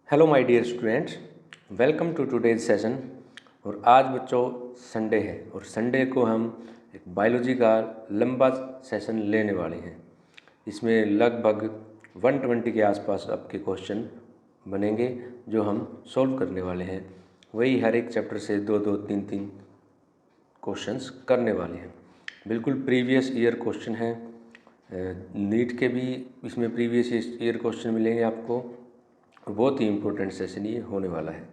Hello my dear students, welcome to today's session. और आज बच्चों संडे है और संडे को हम एक बायोलॉजी का लंबा सेशन लेने वाले हैं। इसमें लगभग 120 के आसपास आपके क्वेश्चन बनेंगे जो हम सॉल्व करने वाले हैं। वही हर एक चैप्टर से दो दो तीन तीन क्वेश्चंस करने वाले हैं। बिल्कुल प्रीवियस ईयर क्वेश्चन है। नीट के भी इसमें प्रीवियस ईयर क्वेश्चन मिलेंगे आपको। बहुत ही इम्पोर्टेंट सेशन ये होने वाला है।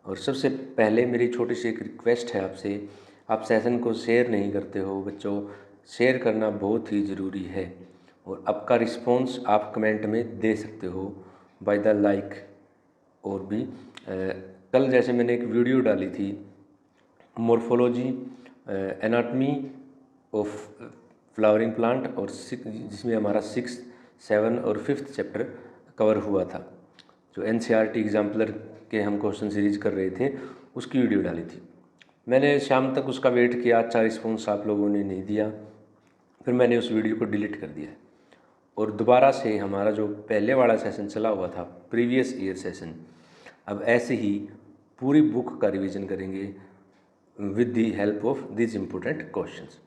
और सबसे पहले मेरी छोटी सी एक रिक्वेस्ट है आपसे, आप सेशन को शेयर नहीं करते हो बच्चों। शेयर करना बहुत ही ज़रूरी है और आपका रिस्पॉन्स आप कमेंट में दे सकते हो बाय द लाइक। और भी कल जैसे मैंने एक वीडियो डाली थी morphology anatomy of flowering plant और जिसमें हमारा 6, 7 और 5th चैप्टर कवर हुआ था। जो NCERT एग्जाम्पलर के हम क्वेश्चन सीरीज कर रहे थे उसकी वीडियो डाली थी। मैंने शाम तक उसका वेट किया, अच्छा रिस्पॉन्स आप लोगों ने नहीं दिया, फिर मैंने उस वीडियो को डिलीट कर दिया और दोबारा से हमारा जो पहले वाला सेशन चला हुआ था प्रीवियस ईयर सेशन, अब ऐसे ही पूरी बुक का रिवीजन करेंगे with the help of this important questions.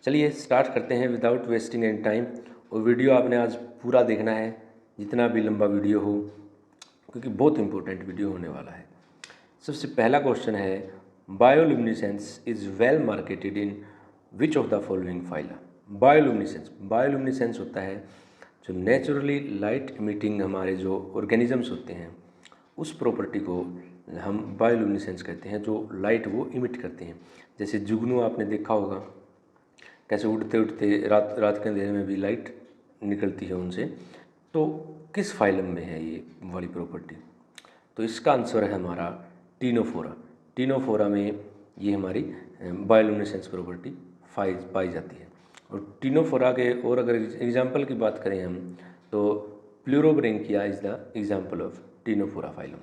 चलिए स्टार्ट करते हैं विदाउट वेस्टिंग एनी टाइम। और वीडियो आपने आज पूरा देखना है, जितना भी लंबा वीडियो हो, क्योंकि बहुत इंपॉर्टेंट वीडियो होने वाला है। सबसे पहला क्वेश्चन है, bioluminescence is well marketed in which of the following phyla. Bioluminescence होता है जो नेचुरली लाइट इमिटिंग हमारे जो ऑर्गेनिजम्स होते हैं उस प्रॉपर्टी को हम बायोलुमिनेसेंस कहते हैं, जो लाइट वो इमिट करते हैं। जैसे जुगनू आपने देखा होगा कैसे उड़ते उड़ते रात रात के अंधेरे में भी लाइट निकलती है उनसे। तो किस फाइलम में है ये वाली प्रॉपर्टी? तो इसका आंसर है हमारा टीनोफोरा। टीनोफोरा में ये हमारी बायोलुमिनेसेंस प्रॉपर्टी पाई जाती है। और टीनोफोरा के और अगर एग्जाम्पल की बात करें हम, तो pleurobrachia is the example of ctenophora phylum.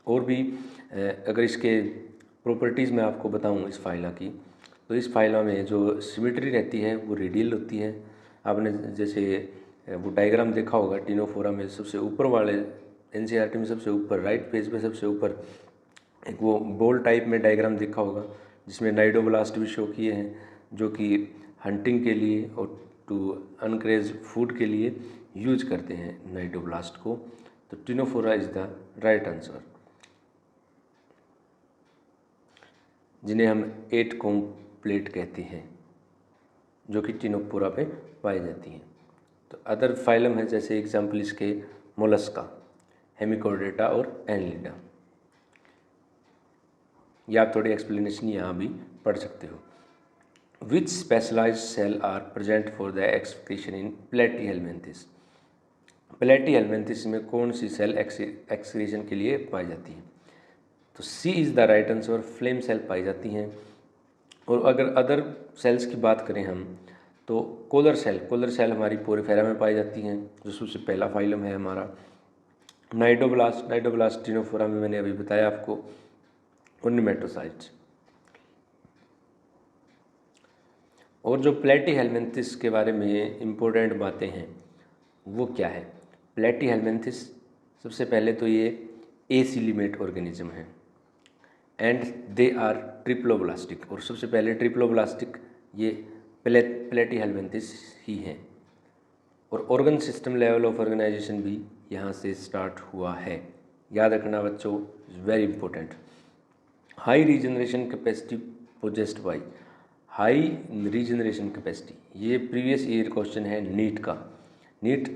और भी अगर इसके प्रॉपर्टीज़ मैं आपको बताऊं इस फाइला की, तो इस फाइला में जो सिमेट्री रहती है वो रेडियल होती है। आपने जैसे वो डायग्राम देखा होगा, टीनोफोरा में सबसे ऊपर वाले NCERT में सबसे ऊपर राइट पेज पे सबसे ऊपर एक वो बॉल टाइप में डायग्राम देखा होगा जिसमें नाइडोब्लास्ट भी शो किए हैं, जो कि हंटिंग के लिए और टू अनक्रेज फूड के लिए यूज करते हैं नाइडोब्लास्ट को। तो Ctenophora is the right answer, जिन्हें हम 8 कोम प्लेट कहते हैं, जो कि टीनोफोरा पे पाई जाती हैं। तो अदर फाइलम है जैसे एग्जाम्पल इसके मोलस्का, हेमिकोडेटा और एनलिडा। या आप थोड़ी एक्सप्लेनेशन यहाँ भी पढ़ सकते हो। Which specialised cell are present for the excretion in platyhelminthes. Platyhelminthes में कौन सी सेल एक्सक्रीशन के लिए पाई जाती है? तो C is the right answer, flame cell पाई जाती हैं। और अगर अदर सेल्स की बात करें हम, तो कोलर सेल हमारी पोरिफेरा में पाई जाती हैं, जो सबसे पहला फाइलम है हमारा। नाइडोब्लास्ट टीनोफोरा में मैंने अभी बताया आपको, और निमेटोसाइट्स। और जो प्लेटीहेल्मिन्थिस के बारे में इम्पोर्टेंट बातें हैं वो क्या है? प्लेटीहेल्मिन्थिस सबसे पहले तो ये एसिलिमेट ऑर्गेनिज्म है एंड दे आर ट्रिप्लोब्लास्टिक। और सबसे पहले ट्रिप्लोब्लास्टिक ये प्लेटीहेल्मिन्थिस ही हैं। और organ system level of organisation भी यहाँ से स्टार्ट हुआ है। याद रखना बच्चों, very important. High regeneration capacity possessed by, high regeneration capacity, ये प्रीवियस ईयर क्वेश्चन है नीट का। नीट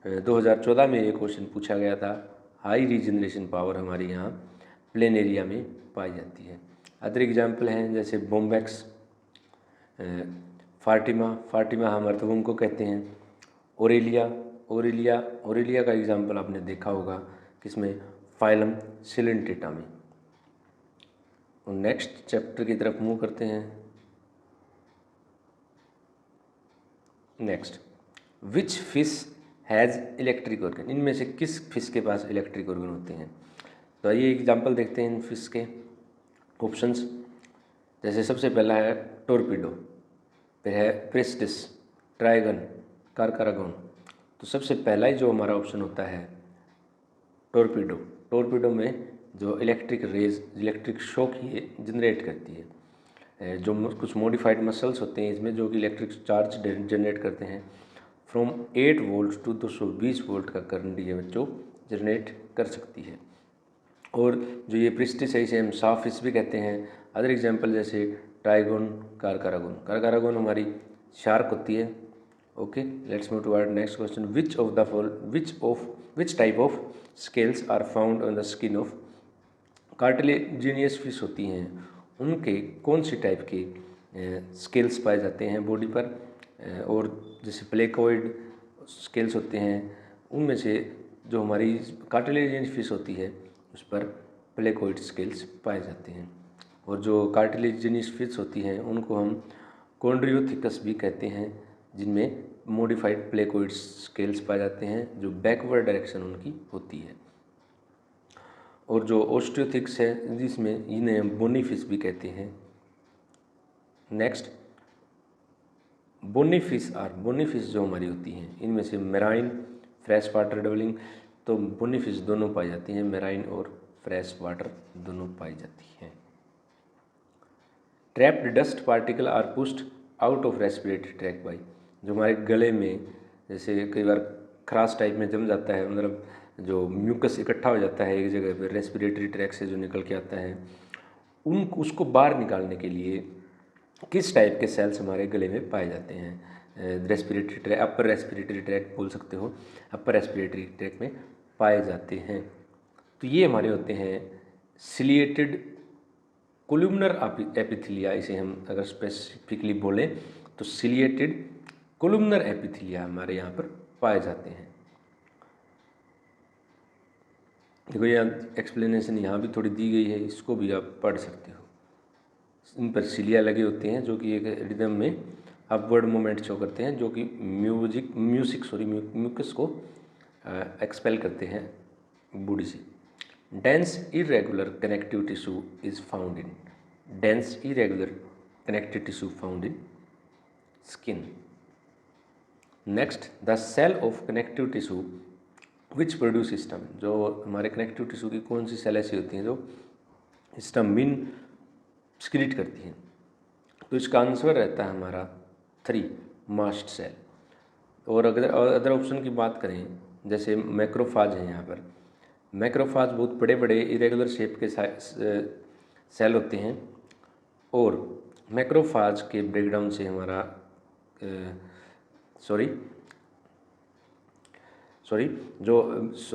2014 में ये क्वेश्चन पूछा गया था। हाई रीजनरेशन पावर हमारी यहाँ प्लेन एरिया में पाई जाती है। अदर एग्जाम्पल हैं जैसे बोम्बैक्स, फार्टिमा हम अर्थवूम को कहते हैं। ओरेलिया का एग्जाम्पल आपने देखा होगा किसमें? फाइलम सिलेंटेटा में। और नेक्स्ट चैप्टर की तरफ मूव करते हैं। Next, which fish has electric organ. इनमें से किस फिश के पास इलेक्ट्रिक ऑर्गन होते हैं? तो आइए एग्जाम्पल देखते हैं इन फिश के ऑप्शंस। जैसे सबसे पहला है टोरपीडो, फिर है प्रेस्टिस, ट्राइगन, कारकारागोन। तो सबसे पहला ही जो हमारा ऑप्शन होता है टोरपीडो, टोरपीडो में जो इलेक्ट्रिक रेज, इलेक्ट्रिक शॉक ये जनरेट करती है। जो कुछ मॉडिफाइड मसल्स होते हैं इसमें जो कि इलेक्ट्रिक चार्ज जनरेट करते हैं। फ्रॉम 8 वोल्ट टू 220 वोल्ट का करंट ये बच्चों जनरेट कर सकती है। और जो ये प्रिस्टिस है इसे हम साफिस भी कहते हैं। अदर एग्जांपल जैसे ट्राइगोन, कारकारागोन। कारकारागोन हमारी शार्क होती है। Okay, let's move to our next question. Which type of scales are found on the skin of cartilaginous fish होती हैं, उनके कौन सी टाइप के स्केल्स पाए जाते हैं बॉडी पर। और जैसे प्लेकोइड स्केल्स होते हैं उनमें से जो हमारी कार्टिलेजिनियस फिश होती है उस पर प्लेकोइड स्केल्स पाए जाते हैं। और जो कार्टिलेजिनियस फिश होती हैं उनको हम कॉन्ड्रियोथिकस भी कहते हैं, जिनमें मॉडिफाइड प्लेकोइड स्केल्स पाए जाते हैं जो बैकवर्ड डायरेक्शन उनकी होती है। और जो ओस्टियोथिक्स है जिसमें इन्हें हम बोनी फिश भी कहते हैं। नेक्स्ट, बोनी फिश जो हमारी होती हैं इनमें से मेराइन, फ्रेश वाटर डबलिंग, तो बोनी फिश दोनों पाई जाती हैं, मेराइन और फ्रेश वाटर दोनों पाई जाती हैं। Trapped dust particle are pushed out of respiratory tract by, जो हमारे गले में जैसे कई बार खराश टाइप में जम जाता है, मतलब जो म्यूकस इकट्ठा हो जाता है एक जगह पर रेस्पिरेटरी ट्रैक से जो निकल के आता है, उसको बाहर निकालने के लिए किस टाइप के सेल्स हमारे गले में पाए जाते हैं। Respiratory tract, upper respiratory tract बोल सकते हो, अपर रेस्पिरेटरी ट्रैक में पाए जाते हैं। तो ये हमारे होते हैं सिलिएटेड कोलुमनर एपिथेलिया, इसे हम अगर स्पेसिफिकली बोलें तो सिलिएटेड कोलुमनर एपिथेलिया हमारे यहाँ पर पाए जाते हैं। देखो यहाँ एक्सप्लेनेशन यहाँ भी थोड़ी दी गई है, इसको भी आप पढ़ सकते हो। इन पर सिलिया लगे होते हैं जो कि एक रिदम में अपवर्ड मूवमेंट शो करते हैं, जो कि म्यूकस को एक्सपेल करते हैं बॉडी से। Dense irregular connective tissue is found in, dense irregular connective tissue found in skin. Next, the cell of connective tissue which produce histamine, जो हमारे कनेक्टिव टिश्यू की कौन सी सेल ऐसी होती हैं जो हिस्टामिन सिक्रीट करती हैं। तो इसका आंसर रहता है हमारा 3, मास्ट सेल। और अगर अदर ऑप्शन की बात करें जैसे मैक्रोफाज है, यहाँ पर मैक्रोफाज बहुत बड़े बड़े इरेगुलर शेप के सेल होते हैं। और मैक्रोफाज के ब्रेकडाउन से हमारा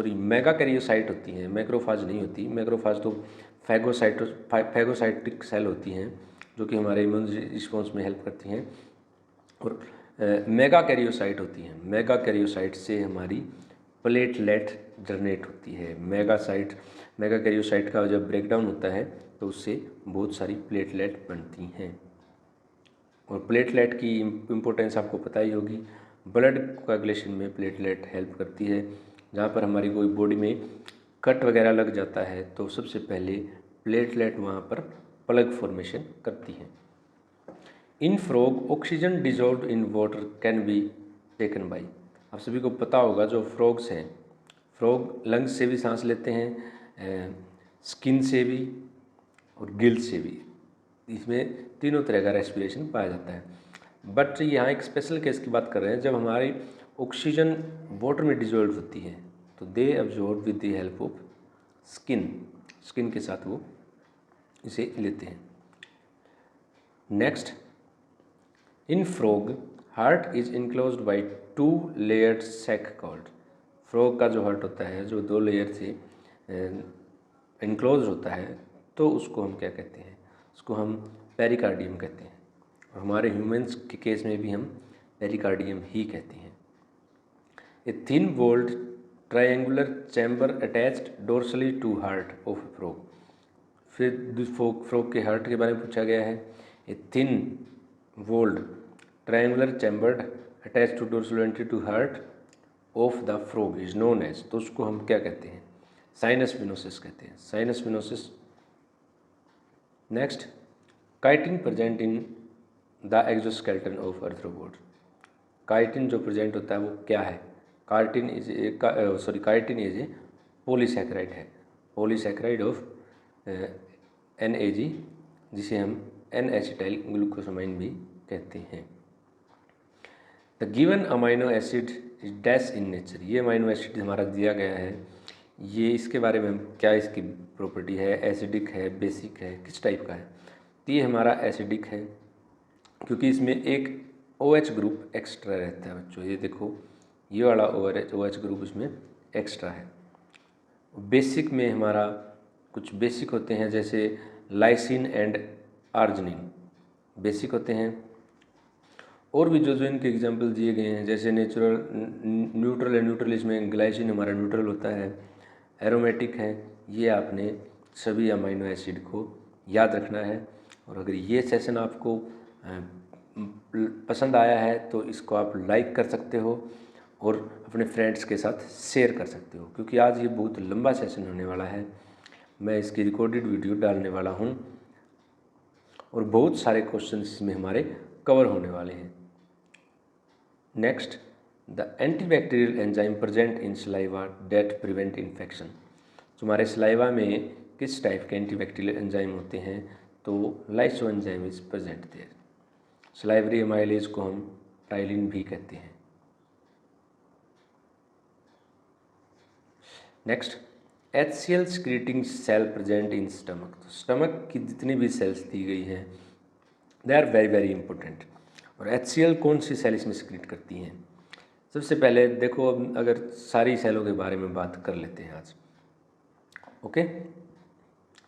मेगाकैरियोसाइट होती हैं, मैक्रोफाज नहीं होती। मैक्रोफाज तो फैगोसाइटिक सेल होती हैं जो कि हमारे इम्यून रिस्पॉन्स में हेल्प करती हैं। और मेगाकैरियोसाइट होती हैं, मेगाकैरियोसाइट से हमारी प्लेटलेट जनरेट होती है। मेगाकैरियोसाइट का जब ब्रेकडाउन होता है तो उससे बहुत सारी प्लेटलेट बनती हैं। और प्लेटलेट की इम्पोर्टेंस आपको पता ही होगी, ब्लड कोएगुलेशन में प्लेटलेट हेल्प करती है। जहाँ पर हमारी कोई बॉडी में कट वगैरह लग जाता है तो सबसे पहले प्लेटलेट वहाँ पर प्लग फॉर्मेशन करती हैं। इन frog oxygen dissolve in water can be taken by, आप सभी को पता होगा जो फ्रॉग्स हैं, फ्रॉग लंग्स से भी सांस लेते हैं, स्किन से भी और गिल्स से भी, इसमें तीनों तरह का रेस्पिरेशन पाया जाता है। बट यहाँ एक स्पेशल केस की बात कर रहे हैं, जब हमारी ऑक्सीजन वाटर में डिजॉल्व होती है तो they absorb with the help of skin के साथ वो इसे लेते हैं। Next, in frog heart is enclosed by 2 layered sac called, frog का जो हार्ट होता है जो 2 लेयर से इनक्लोज होता है तो उसको हम क्या कहते हैं, उसको हम पेरिकार्डियम कहते हैं। और हमारे ह्यूमंस के केस में भी हम पेरिकार्डियम ही कहते हैं। A thin walled triangular chamber attached dorsally to heart of frog, फिर फ्रॉग के हार्ट के बारे में पूछा गया है। A thin walled triangular chambered attach to dorsally to heart of the frog is known as, तो उसको हम क्या कहते हैं, साइनस विनोसिस कहते हैं, sinus venosus. Next, chitin present in the exoskeleton of arthropod, chitin जो प्रेजेंट होता है वो क्या है, काइटिन इज ए पॉलीसैकेराइड है, पॉलीसैकेराइड ऑफ NAG, जिसे हम N-एसिटाइल ग्लूकोसामाइन भी कहते हैं। The given amino acid is dash in nature, ये अमाइनो एसिड हमारा दिया गया है, ये इसके बारे में हम क्या इसकी प्रॉपर्टी है, एसिडिक है, बेसिक है, किस टाइप का है। तो ये हमारा एसिडिक है क्योंकि इसमें एक OH ग्रुप एक्स्ट्रा रहता है बच्चों, ये देखो ये वाला OH ग्रुप इसमें एक्स्ट्रा है। बेसिक में हमारा कुछ बेसिक होते हैं जैसे लाइसिन एंड आर्जिनिन बेसिक होते हैं, और भी जो इनके एग्जांपल दिए गए हैं जैसे न्यूट्रल है, न्यूट्रल इसमें ग्लाइसिन हमारा न्यूट्रल होता है, एरोमेटिक है। ये आपने सभी अमाइनो एसिड को याद रखना है। और अगर ये सेशन आपको पसंद आया है तो इसको आप लाइक कर सकते हो और अपने फ्रेंड्स के साथ शेयर कर सकते हो, क्योंकि आज ये बहुत लंबा सेशन होने वाला है। मैं इसकी रिकॉर्डेड वीडियो डालने वाला हूँ और बहुत सारे क्वेश्चन इसमें हमारे कवर होने वाले हैं। Next, the antibacterial enzyme present in saliva that prevent infection. तुम्हारे सलाइवा में किस टाइप के एंटीबैक्टीरियल एंजाइम होते हैं, तो lysozyme is present there. Salivary amylase को हम टाइलिन भी कहते हैं। Next, HCl secreting cell present in stomach. तो स्टमक की जितनी भी सेल्स दी गई हैं they are very very important. और HCl कौन सी सेल इसमें सिक्रीट करती हैं? सबसे पहले देखो, अब अगर सारी सेलों के बारे में बात कर लेते हैं आज, ओके।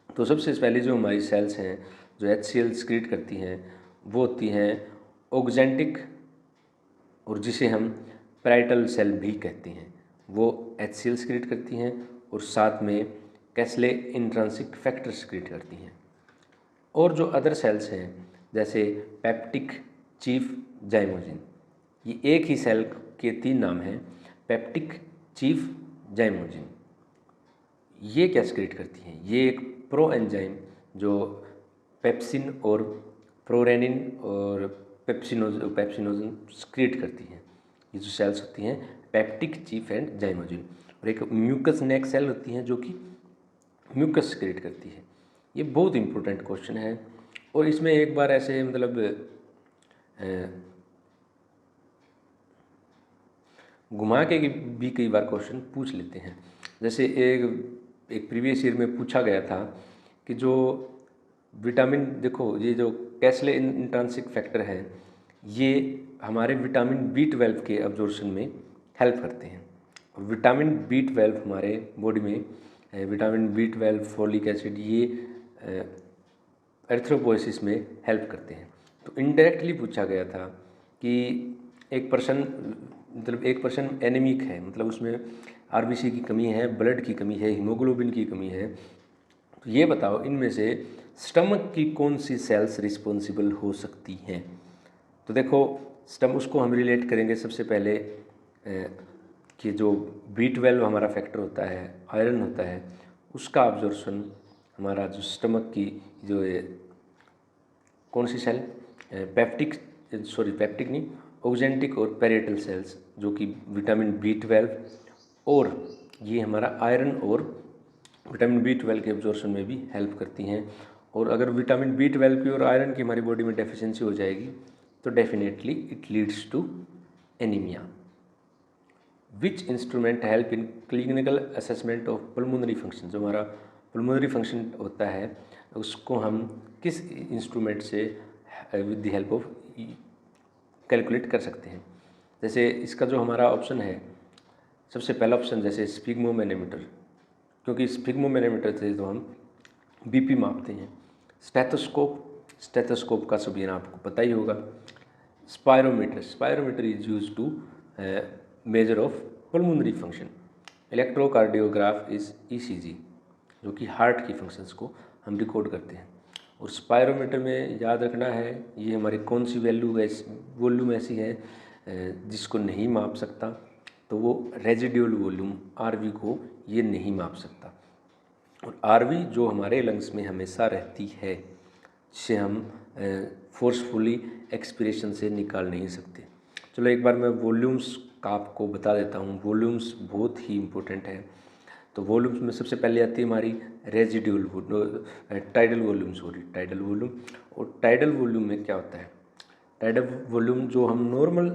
तो सबसे पहले जो हमारी सेल्स हैं जो HCl सिक्रीट करती हैं वो होती हैं ऑक्जेंटिक, और जिसे हम पैराइटल सेल भी कहते हैं, वो HCl सिक्रीट करती हैं और साथ में कैस्ले इंट्रांसिक फैक्टर सिक्रीट करती हैं। और जो अदर सेल्स हैं जैसे पेप्टिक चीफ जाइमोजिन, ये एक ही सेल के 3 नाम हैं, पेप्टिक चीफ जाइमोजिन। ये क्या सिक्रीट करती हैं? ये एक प्रो एंजाइम जो पेप्सिन और प्रोरेनिन और पेप्सिनोजन सिक्रीट करती हैं। ये जो सेल्स होती हैं पेप्टिक चीफ एंड जाइमोजिन। और एक म्यूकस नेक सेल होती है जो कि म्यूकस सिक्रीट करती है। ये बहुत इंपॉर्टेंट क्वेश्चन है और इसमें एक बार ऐसे मतलब घुमा के भी कई बार क्वेश्चन पूछ लेते हैं। जैसे एक प्रीवियस ईयर में पूछा गया था कि जो विटामिन, देखो ये जो कैस्ले इंट्रांसिक फैक्टर है ये हमारे विटामिन B12 के अब्जॉर्प्शन में हेल्प करते हैं। और विटामिन B12 हमारे बॉडी में विटामिन B12, फोलिक एसिड, ये एरिथ्रोपोइसिस में हेल्प करते हैं। तो इनडायरेक्टली पूछा गया था कि एक पर्सन एनीमिक है, मतलब उसमें RBC की कमी है, ब्लड की कमी है, हीमोग्लोबिन की कमी है, तो ये बताओ इनमें से स्टमक की कौन सी सेल्स रिस्पॉन्सिबल हो सकती हैं। तो देखो उसको हम रिलेट करेंगे सबसे पहले कि जो B12 हमारा फैक्टर होता है, आयरन होता है, उसका अब्जॉर्प्शन हमारा जो स्टमक की जो कौन सी सेल, पेप्टिक नहीं, ऑक्जेंटिक और पैरेटल सेल्स, जो कि विटामिन B12 और ये हमारा आयरन और विटामिन B12 के एब्जॉर्प्शन में भी हेल्प करती हैं। और अगर विटामिन B12 की और आयरन की हमारी बॉडी में डेफिशिएंसी हो जाएगी तो definitely it leads to anaemia. Which instrument help in clinical assessment of pulmonary function. जो हमारा पल्मोनरी फंक्शन होता है उसको हम किस इंस्ट्रूमेंट से with the help of calculate कर सकते हैं। जैसे इसका जो हमारा ऑप्शन है, सबसे पहला ऑप्शन जैसे स्फिग्मोमैनोमीटर, क्योंकि स्फिग्मोमैनोमीटर से तो हम BP मापते हैं। स्टेथोस्कोप का सभी आपको पता ही होगा। Spirometer is use to measure of pulmonary function. Electrocardiograph is ECG, जो कि हार्ट की फंक्शंस को हम रिकॉर्ड करते हैं। और स्पायरोमीटर में याद रखना है ये हमारी कौन सी वॉल्यूम ऐसी है जिसको नहीं माप सकता, तो वो रेजिड्यूल वॉल्यूम RV को ये नहीं माप सकता। और RV जो हमारे लंग्स में हमेशा रहती है, जिसे हम फोर्सफुली एक्सपिरेशन से निकाल नहीं सकते। चलो एक बार मैं वॉल्यूम्स का आपको बता देता हूँ। वॉल्यूम्स बहुत ही इम्पोर्टेंट है। तो वॉल्यूम्स में सबसे पहले आती है हमारी residual tidal volume, tidal volume. और टाइडल वॉल्यूम में क्या होता है, टाइडल वॉल्यूम जो हम नॉर्मल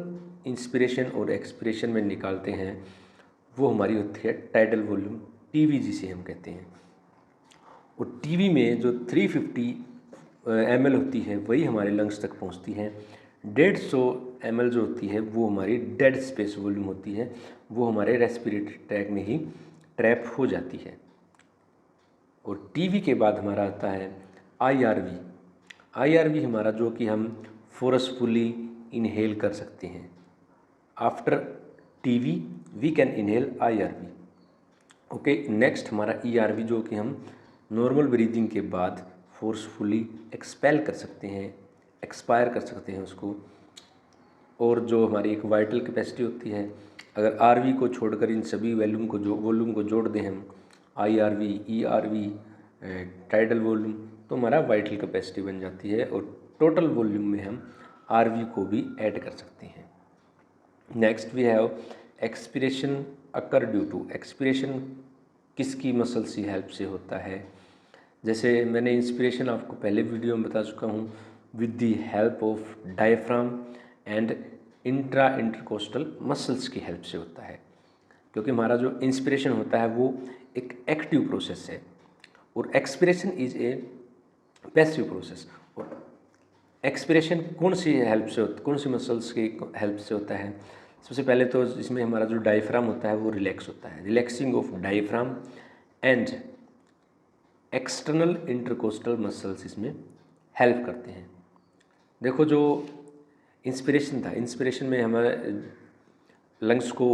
इंस्पिरेशन और एक्सपिरेशन में निकालते हैं वो हमारी होती है टाइडल वॉल्यूम, टीवी जिसे हम कहते हैं। और टीवी में जो 350 ml होती है वही हमारे लंग्स तक पहुंचती है। 150 ml जो होती है वो हमारी डेड स्पेस वॉल्यूम होती है, वो हमारे रेस्पिरेटरी ट्रैक में ही ट्रैप हो जाती है। और टीवी के बाद हमारा आता है आईआरवी। आईआरवी हमारा जो कि हम फोर्सफुली इनहेल कर सकते हैं। After TV we can inhale IRV. Okay, next हमारा ईआरवी जो कि हम नॉर्मल ब्रीदिंग के बाद फोर्सफुली एक्सपेल कर सकते हैं, एक्सपायर कर सकते हैं उसको। और जो हमारी एक वाइटल कैपेसिटी होती है, अगर आरवी को छोड़कर इन सभी वॉल्यूम को जोड़ दें हम, आईआरवी, ईआरवी, टाइडल वॉल्यूम, तो हमारा वाइटल कैपेसिटी बन जाती है। और टोटल वॉल्यूम में हम आरवी को भी ऐड कर सकते हैं। Next we have expiration occur due to. Expiration किसकी मसल्स की हेल्प से होता है? जैसे मैंने इंस्पिरेशन आपको पहले वीडियो में बता चुका हूँ, with the help of diaphragm and intercostal muscles की हेल्प से होता है। क्योंकि हमारा जो इंस्पिरेशन होता है वो एक एक्टिव प्रोसेस है और expiration is a passive process. और एक्सपिरेशन कौन सी मसल्स की हेल्प से होता है? सबसे पहले तो इसमें हमारा जो डायफ्राम होता है वो रिलैक्स होता है। Relaxing of diaphragm and external intercostal muscles इसमें हेल्प करते हैं। देखो, जो इंस्पिरेशन था, इंस्पिरेशन में हमारे लंग्स को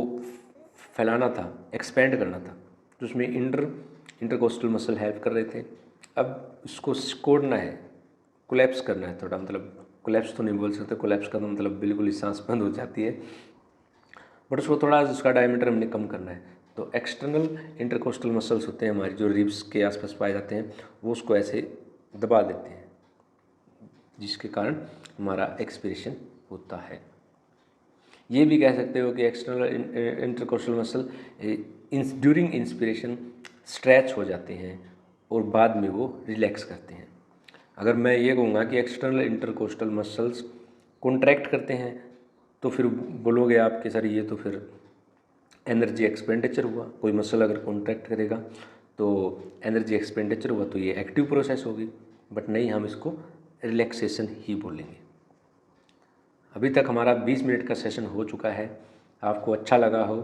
फैलाना था, एक्सपेंड करना था, तो उसमें इंटरकोस्टल मसल हेल्प कर रहे थे। अब इसको सिकोड़ना है, कोलैप्स करना है थोड़ा, मतलब कोलैप्स तो नहीं बोल सकते, कोलैप्स का तो मतलब बिल्कुल ही सांस बंद हो जाती है, बट उसको थोड़ा उसका डायमीटर हमने कम करना है। तो एक्सटर्नल इंटरकोस्टल मसल्स होते हैं हमारी, जो रिब्स के आसपास पाए जाते हैं, वो उसको ऐसे दबा देते हैं, जिसके कारण हमारा एक्सपिरेशन होता है। ये भी कह सकते हो कि external intercostal muscle during inspiration stretch हो जाते हैं और बाद में वो रिलैक्स करते हैं। अगर मैं ये कहूँगा कि एक्सटर्नल इंटरकोस्टल मसल्स कॉन्ट्रैक्ट करते हैं, तो फिर बोलोगे आप कि सर ये तो फिर एनर्जी एक्सपेंडिचर हुआ। कोई मसल अगर कॉन्ट्रैक्ट करेगा तो एनर्जी एक्सपेंडिचर हुआ, तो ये एक्टिव प्रोसेस होगी। बट नहीं, हम इसको रिलैक्सेशन ही बोलेंगे। अभी तक हमारा 20 मिनट का सेशन हो चुका है। आपको अच्छा लगा हो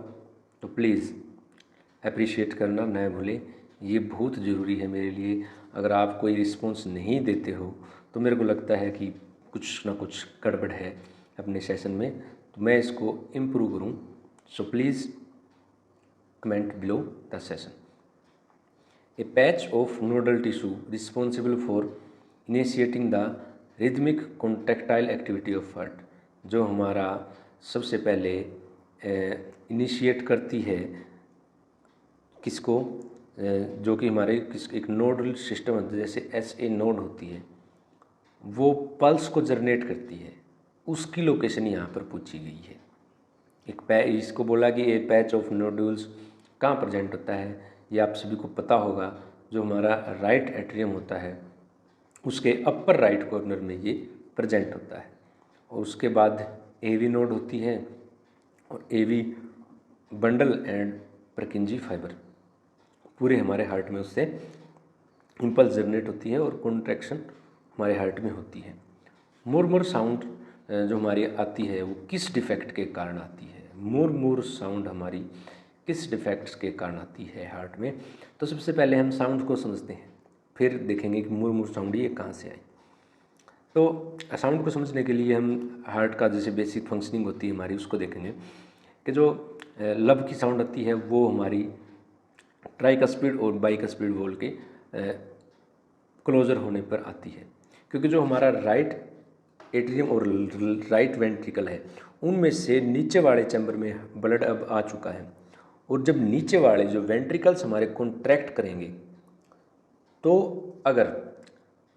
तो प्लीज़ अप्रिशिएट करना न भूलें, ये बहुत ज़रूरी है मेरे लिए। अगर आप कोई रिस्पॉन्स नहीं देते हो तो मेरे को लगता है कि कुछ ना कुछ गड़बड़ है अपने सेशन में, तो मैं इसको इम्प्रूव करूँ। So please comment below the session. A patch of nodal tissue responsible for initiating the rhythmic contractile activity of heart, जो हमारा सबसे पहले इनिशिएट करती है किसको, जो कि हमारे एक नोडल सिस्टम होता है, जैसे SA नोड होती है, वो पल्स को जनरेट करती है, उसकी लोकेशन यहाँ पर पूछी गई है। इसको बोला कि ए पैच ऑफ नोड्यूल्स कहाँ प्रेजेंट होता है, ये आप सभी को पता होगा। जो हमारा राइट एट्रियम होता है उसके अपर राइट कॉर्नर में ये प्रेजेंट होता है। और उसके बाद एवी नोड होती है, और AV bundle and Purkinje fibre पूरे हमारे हार्ट में उससे इम्पल्स जनरेट होती है और कॉन्ट्रैक्शन हमारे हार्ट में होती है। मुरमुर साउंड जो हमारी आती है वो किस डिफेक्ट के कारण आती है? मुरमुर साउंड हमारी किस डिफेक्ट्स के कारण आती है हार्ट में? तो सबसे पहले हम साउंड को समझते हैं, फिर देखेंगे कि मुरमुर साउंड ये कहाँ से आई। तो साउंड को समझने के लिए हम हार्ट का जैसे बेसिक फंक्शनिंग होती है हमारी, उसको देखेंगे कि जो लब की साउंड आती है वो हमारी ट्राइकस्पिड और बाइकस्पिड वॉल के क्लोजर होने पर आती है। क्योंकि जो हमारा राइट एट्रियम और राइट वेंट्रिकल है, उनमें से नीचे वाले चैम्बर में ब्लड अब आ चुका है, और जब नीचे वाले जो वेंट्रिकल्स हमारे कॉन्ट्रैक्ट करेंगे तो अगर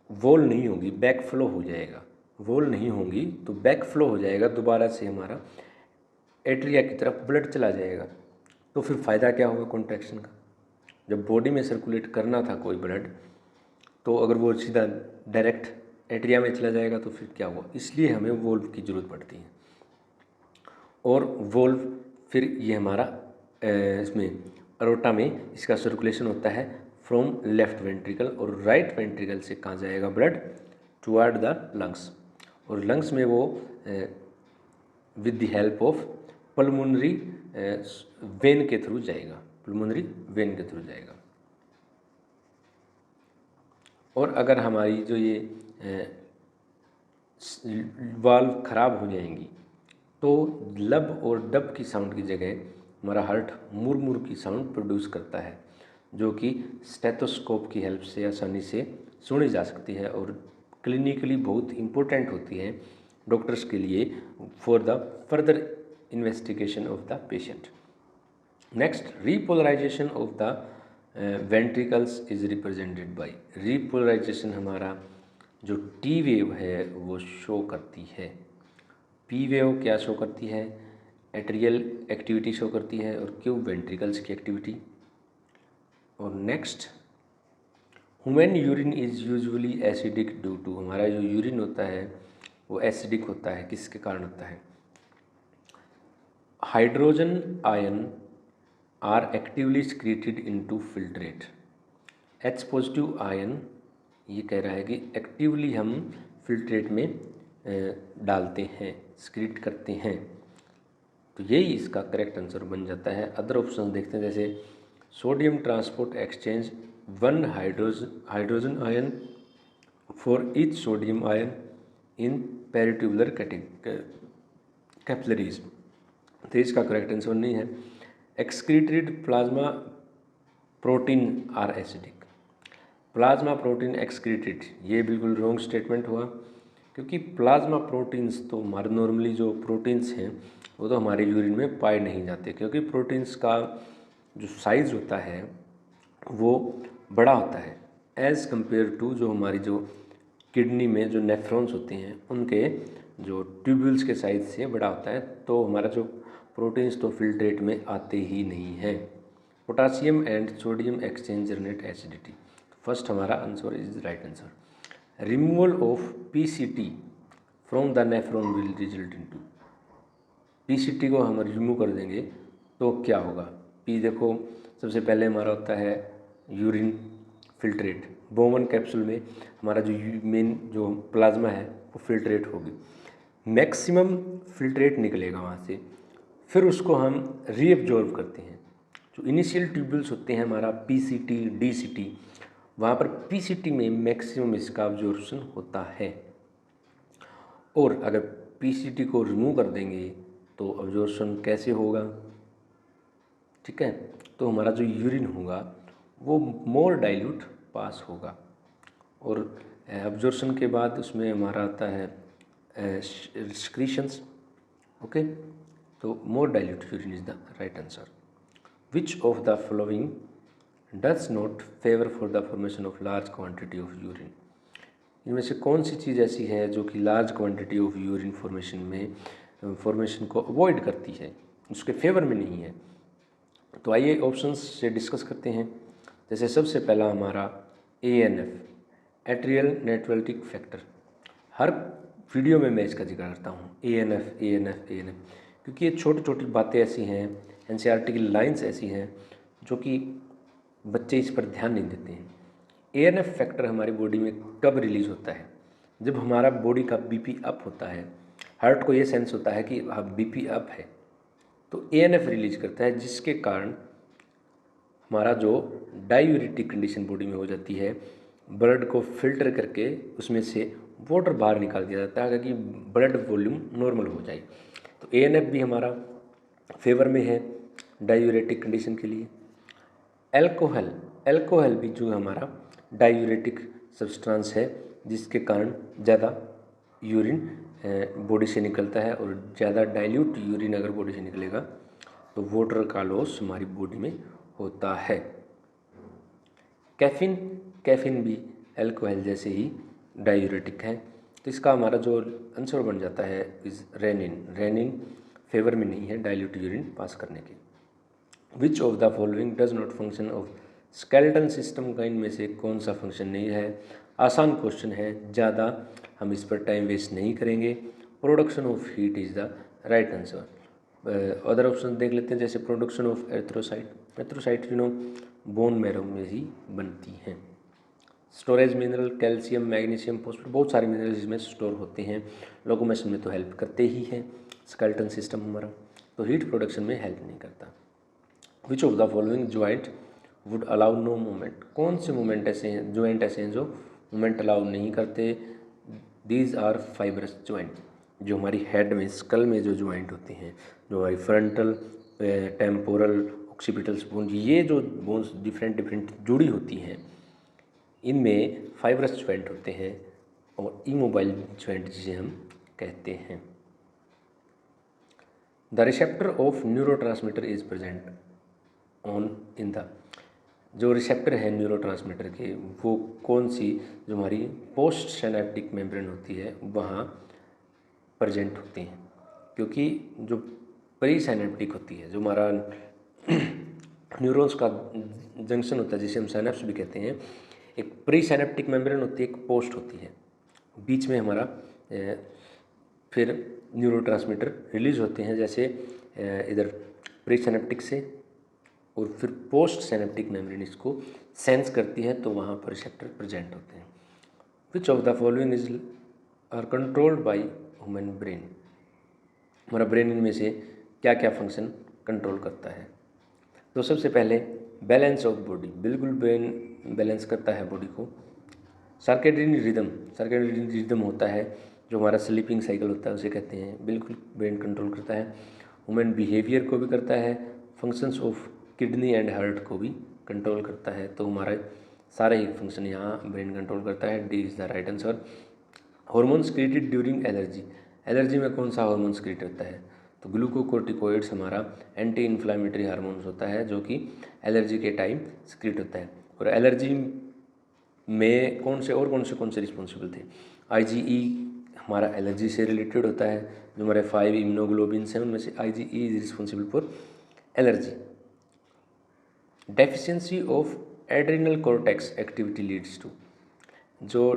वॉल नहीं होगी बैक फ्लो हो जाएगा, वॉल नहीं होगी तो बैक फ्लो हो जाएगा, दोबारा से हमारा एट्रिया की तरफ ब्लड चला जाएगा। तो फिर फ़ायदा क्या होगा कॉन्ट्रैक्शन का? जब बॉडी में सर्कुलेट करना था कोई ब्लड, तो अगर वो सीधा डायरेक्ट एट्रिया में चला जाएगा तो फिर क्या हुआ, इसलिए हमें वोल्व की ज़रूरत पड़ती है। और वोल्व फिर ये हमारा इसमें अरोटा में इसका सर्कुलेशन होता है फ्रॉम लेफ्ट वेंट्रिकल, और राइट वेंट्रिकल से कहाँ जाएगा ब्लड, टुवर्ड द लंग्स, और लंग्स में वो with the help of pulmonary vein के थ्रू जाएगा, पल्मोनरी वेन के थ्रू जाएगा। और अगर हमारी जो ये वाल्व खराब हो जाएंगी तो लब और डब की साउंड की जगह हमारा हार्ट मुर की साउंड प्रोड्यूस करता है, जो कि स्टेथोस्कोप की हेल्प से आसानी से सुनी जा सकती है और क्लिनिकली बहुत इम्पोर्टेंट होती है डॉक्टर्स के लिए for the further investigation of the patient. Next, repolarisation of the ventricles is represented by, repolarisation हमारा जो टी वेव है वो शो करती है। पी वेव क्या शो करती है, एट्रियल एक्टिविटी शो करती है, और क्यू वेंट्रिकल्स की एक्टिविटी। और next, human urine is usually acidic due to, हमारा जो यूरिन होता है वो एसिडिक होता है, किसके कारण होता है, hydrogen ion are actively secreted into filtrate. H positive ion ये कह रहा है कि एक्टिवली हम फिल्ट्रेट में डालते हैं, सिक्रीट करते हैं, तो यही इसका करेक्ट आंसर बन जाता है। अदर ऑप्शन देखते हैं, जैसे sodium transport exchange 1 hydrogen ion for each sodium ion in peritubular capillaries, तो इसका करेक्ट आंसर नहीं है। Excreted plasma protein are acidic, plasma protein excreted, ये बिल्कुल रॉन्ग स्टेटमेंट हुआ, क्योंकि प्लाज्मा प्रोटीन्स तो हमारे नॉर्मली जो प्रोटीन्स हैं वो तो हमारे यूरिन में पाए नहीं जाते, क्योंकि प्रोटीन्स का जो साइज़ होता है वो बड़ा होता है एज़ कम्पेयर टू जो हमारी जो किडनी में जो नेफ्रॉन्स होते हैं उनके जो ट्यूब्यूल्स के साइज से बड़ा होता है, तो हमारा जो प्रोटीन्स तो फिल्ट्रेट में आते ही नहीं हैं। Potassium and sodium exchange generate acidity, first हमारा answer is right answer. Removal of PCT from the nephron will result into, PCT को हम रिमूव कर देंगे तो क्या होगा, पी देखो सबसे पहले हमारा होता है यूरिन फिल्ट्रेट, बोमन कैप्सूल में हमारा जो मेन जो प्लाज्मा है वो फिल्ट्रेट होगी, मैक्सिमम फिल्ट्रेट निकलेगा वहाँ से, फिर उसको हम रीअब्जॉर्ब करते हैं। जो इनिशियल ट्यूब्यूल्स होते हैं हमारा पीसीटी डीसीटी, वहाँ पर पीसीटी में मैक्सिमम इसका अब्जॉर्प्शन होता है, और अगर पीसीटी को रिमूव कर देंगे तो अब्जॉर्प्शन कैसे होगा, ठीक है, तो हमारा जो यूरिन होगा वो मोर डाइल्यूट पास होगा, और अब्जॉर्प्शन के बाद उसमें हमारा आता है एक्सक्रीशंस, ओके, तो मोर dilute urine is the right answer. Which of the following does not favour for the formation of large quantity of urine, इनमें से कौन सी चीज़ ऐसी है जो कि large quantity of urine formation को अवॉइड करती है, उसके फेवर में नहीं है। तो आइए ऑप्शंस से डिस्कस करते हैं। जैसे सबसे पहला हमारा ANF, एट्रियल नेफ्रोलिटिक फैक्टर, हर वीडियो में मैं इसका जिक्र करता हूँ ANF, क्योंकि ये छोटी छोटी बातें ऐसी हैं, NCERT की लाइंस ऐसी हैं जो कि बच्चे इस पर ध्यान नहीं देते हैं। ANF फैक्टर हमारी बॉडी में कब रिलीज़ होता है, जब हमारा बॉडी का BP अप होता है, हार्ट को ये सेंस होता है कि BP अप है, तो ANF रिलीज करता है, जिसके कारण हमारा जो डायूरेटिक कंडीशन बॉडी में हो जाती है, ब्लड को फिल्टर करके उसमें से वाटर बाहर निकाल दिया जाता है ताकि ब्लड वॉल्यूम नॉर्मल हो जाए। तो ANF भी हमारा फेवर में है डायूरेटिक कंडीशन के लिए। अल्कोहल भी जो हमारा डायूरेटिक सब्सटेंस है, जिसके कारण ज़्यादा यूरिन बॉडी से निकलता है, और ज़्यादा डाइल्यूट यूरिन अगर बॉडी से निकलेगा तो वाटर का लॉस हमारी बॉडी में होता है। कैफीन भी अल्कोहल जैसे ही डायूरेटिक है, तो इसका हमारा जो आंसर बन जाता है इज रेनिन फेवर में नहीं है डाइल्यूट यूरिन पास करने के। विच of the following does not function of skeleton system का इनमें से कौन सा फंक्शन नहीं है? आसान क्वेश्चन है, ज़्यादा हम इस पर टाइम वेस्ट नहीं करेंगे। Production of heat is the right answer. Other option देख लेते हैं, जैसे प्रोडक्शन ऑफ एर्थ्रोसाइट। एर्थ्रोसाइट बोन मैरो में ही बनती हैं। Storage mineral, calcium, magnesium, phosphate, बहुत सारे मिनरल्स इसमें स्टोर होते हैं। लोकोमोशन में तो हेल्प करते ही हैं स्केलेटन सिस्टम हमारा, तो हीट प्रोडक्शन में हेल्प नहीं करता। Which of the following joint would allow no movement? कौन से मूवमेंट ऐसे हैं, ज्वाइंट ऐसे हैं जो मूवमेंट अलाउ नहीं करते? These are fibrous joint. जो हमारी हेड में, स्कल में जो ज्वाइंट होती हैं, जो हमारी फ्रंटल, टेम्पोरल, ऑक्सीपिटल बोन, ये जो बोन्स डिफरेंट डिफरेंट जुड़ी होती हैं, इनमें फाइब्रस ज्वाइंट होते हैं और इमोबाइल ज्वाइंट जिसे हम कहते हैं। The receptor of neurotransmitter is present on in the, जो रिसेप्टर है न्यूरोट्रांसमीटर के, वो कौन सी, जो हमारी पोस्ट सिनेप्टिक मेम्ब्रेन होती है वहाँ प्रेजेंट होती हैं। क्योंकि जो प्री सिनेप्टिक होती है, जो हमारा न्यूरॉन्स का जंक्शन होता है जिसे हम सिनेप्स भी कहते हैं, एक प्री सिनेप्टिक मेम्ब्रेन होती है, एक पोस्ट होती है, बीच में हमारा फिर न्यूरोट्रांसमीटर रिलीज होते हैं, जैसे इधर प्री सिनेप्टिक से, और फिर पोस्ट सिनेप्टिक मेम्ब्रेन इसको सेंस करती है, तो वहाँ पर रिसेप्टर प्रेजेंट होते हैं। Which of the following is are controlled by human brain? हमारा ब्रेन इनमें से क्या क्या फंक्शन कंट्रोल करता है? तो सबसे पहले बैलेंस ऑफ बॉडी, बिल्कुल ब्रेन बैलेंस करता है बॉडी को। सर्केडियन रिदम, सर्केडियन रिदम होता है जो हमारा स्लीपिंग साइकिल होता है, उसे कहते हैं, बिल्कुल ब्रेन कंट्रोल करता है। ह्यूमन बिहेवियर को भी करता है, functions of kidney and heart को भी कंट्रोल करता है। तो हमारे सारे ही फंक्शन यहाँ ब्रेन कंट्रोल करता है। D is the right answer. Hormone created during allergy, allergy में कौन सा हार्मोन क्रिएट होता है? तो ग्लूकोकोर्टिकोइड्स हमारा एंटी इन्फ्लामेटरी हार्मोन्स होता है जो कि एलर्जी के टाइम क्रिएट होता है। और एलर्जी में कौन से रिस्पॉन्सिबल थे? आईजीई हमारा एलर्जी से रिलेटेड होता है, जो हमारे 5 इम्यूनोग्लोबिन्स हैं उनमें से IgE is responsible for allergy. Deficiency of adrenal cortex activity leads to, जो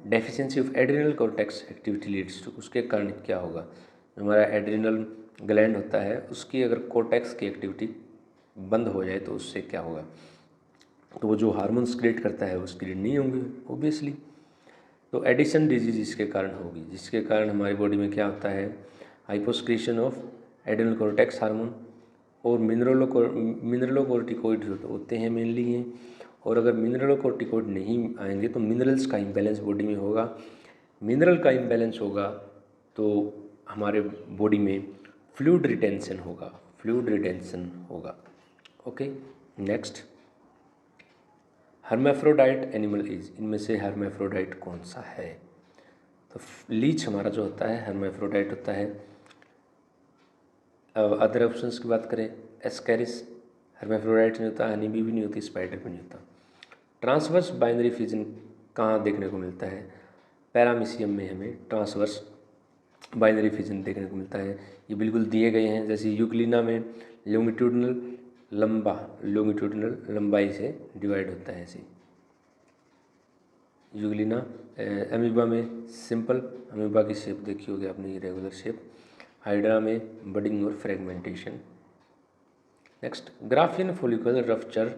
deficiency of adrenal cortex activity leads to, उसके कारण क्या होगा? जो हमारा एड्रिनल ग्लैंड होता है उसकी अगर कॉर्टेक्स की एक्टिविटी बंद हो जाए तो उससे क्या होगा? तो वो जो हार्मोन्स क्रिएट करता है वो क्रिएट नहीं होंगे ऑब्वियसली। तो एडिशन डिजीज इसके कारण होगी, जिसके कारण हमारी बॉडी में क्या होता है? हाइपोस्क्रीशन ऑफ एड्रिनल कॉर्टेक्स हार्मोन और मिनरलोकोर्टिकोइड होते हैं मेनली हैं। और अगर मिनरलोकोर्टिकोइड नहीं आएंगे तो मिनरल्स का इम्बैलेंस बॉडी में होगा। मिनरल का इम्बैलेंस होगा तो हमारे बॉडी में फ्लूइड रिटेंशन होगा। Okay, next, hermaphrodite animal is, इनमें से हर्मेफ्रोडाइट कौन सा है? तो लीच हमारा जो होता है हर्मेफ्रोडाइट होता है। अदर ऑप्शंस की बात करें, एस्कैरिस हर्मेफ्रोडाइट नहीं होता, हनी बी भी नहीं होती, स्पाइडर भी नहीं होता। ट्रांसवर्स बाइनरी फिजन कहाँ देखने को मिलता है? पैरामीशियम में हमें ट्रांसवर्स बाइनरी फिजन देखने को मिलता है। ये बिल्कुल दिए गए हैं, जैसे यूग्लिना में लॉन्गिट्यूडनल लंबाई से डिवाइड होता है ऐसे। यूग्लिना, अमीबा में सिंपल अमीबा की शेप देखी होगी आपने, ये रेगुलर शेप। हाइड्रा में बडिंग और fragmentation. Next, graafian follicle rupture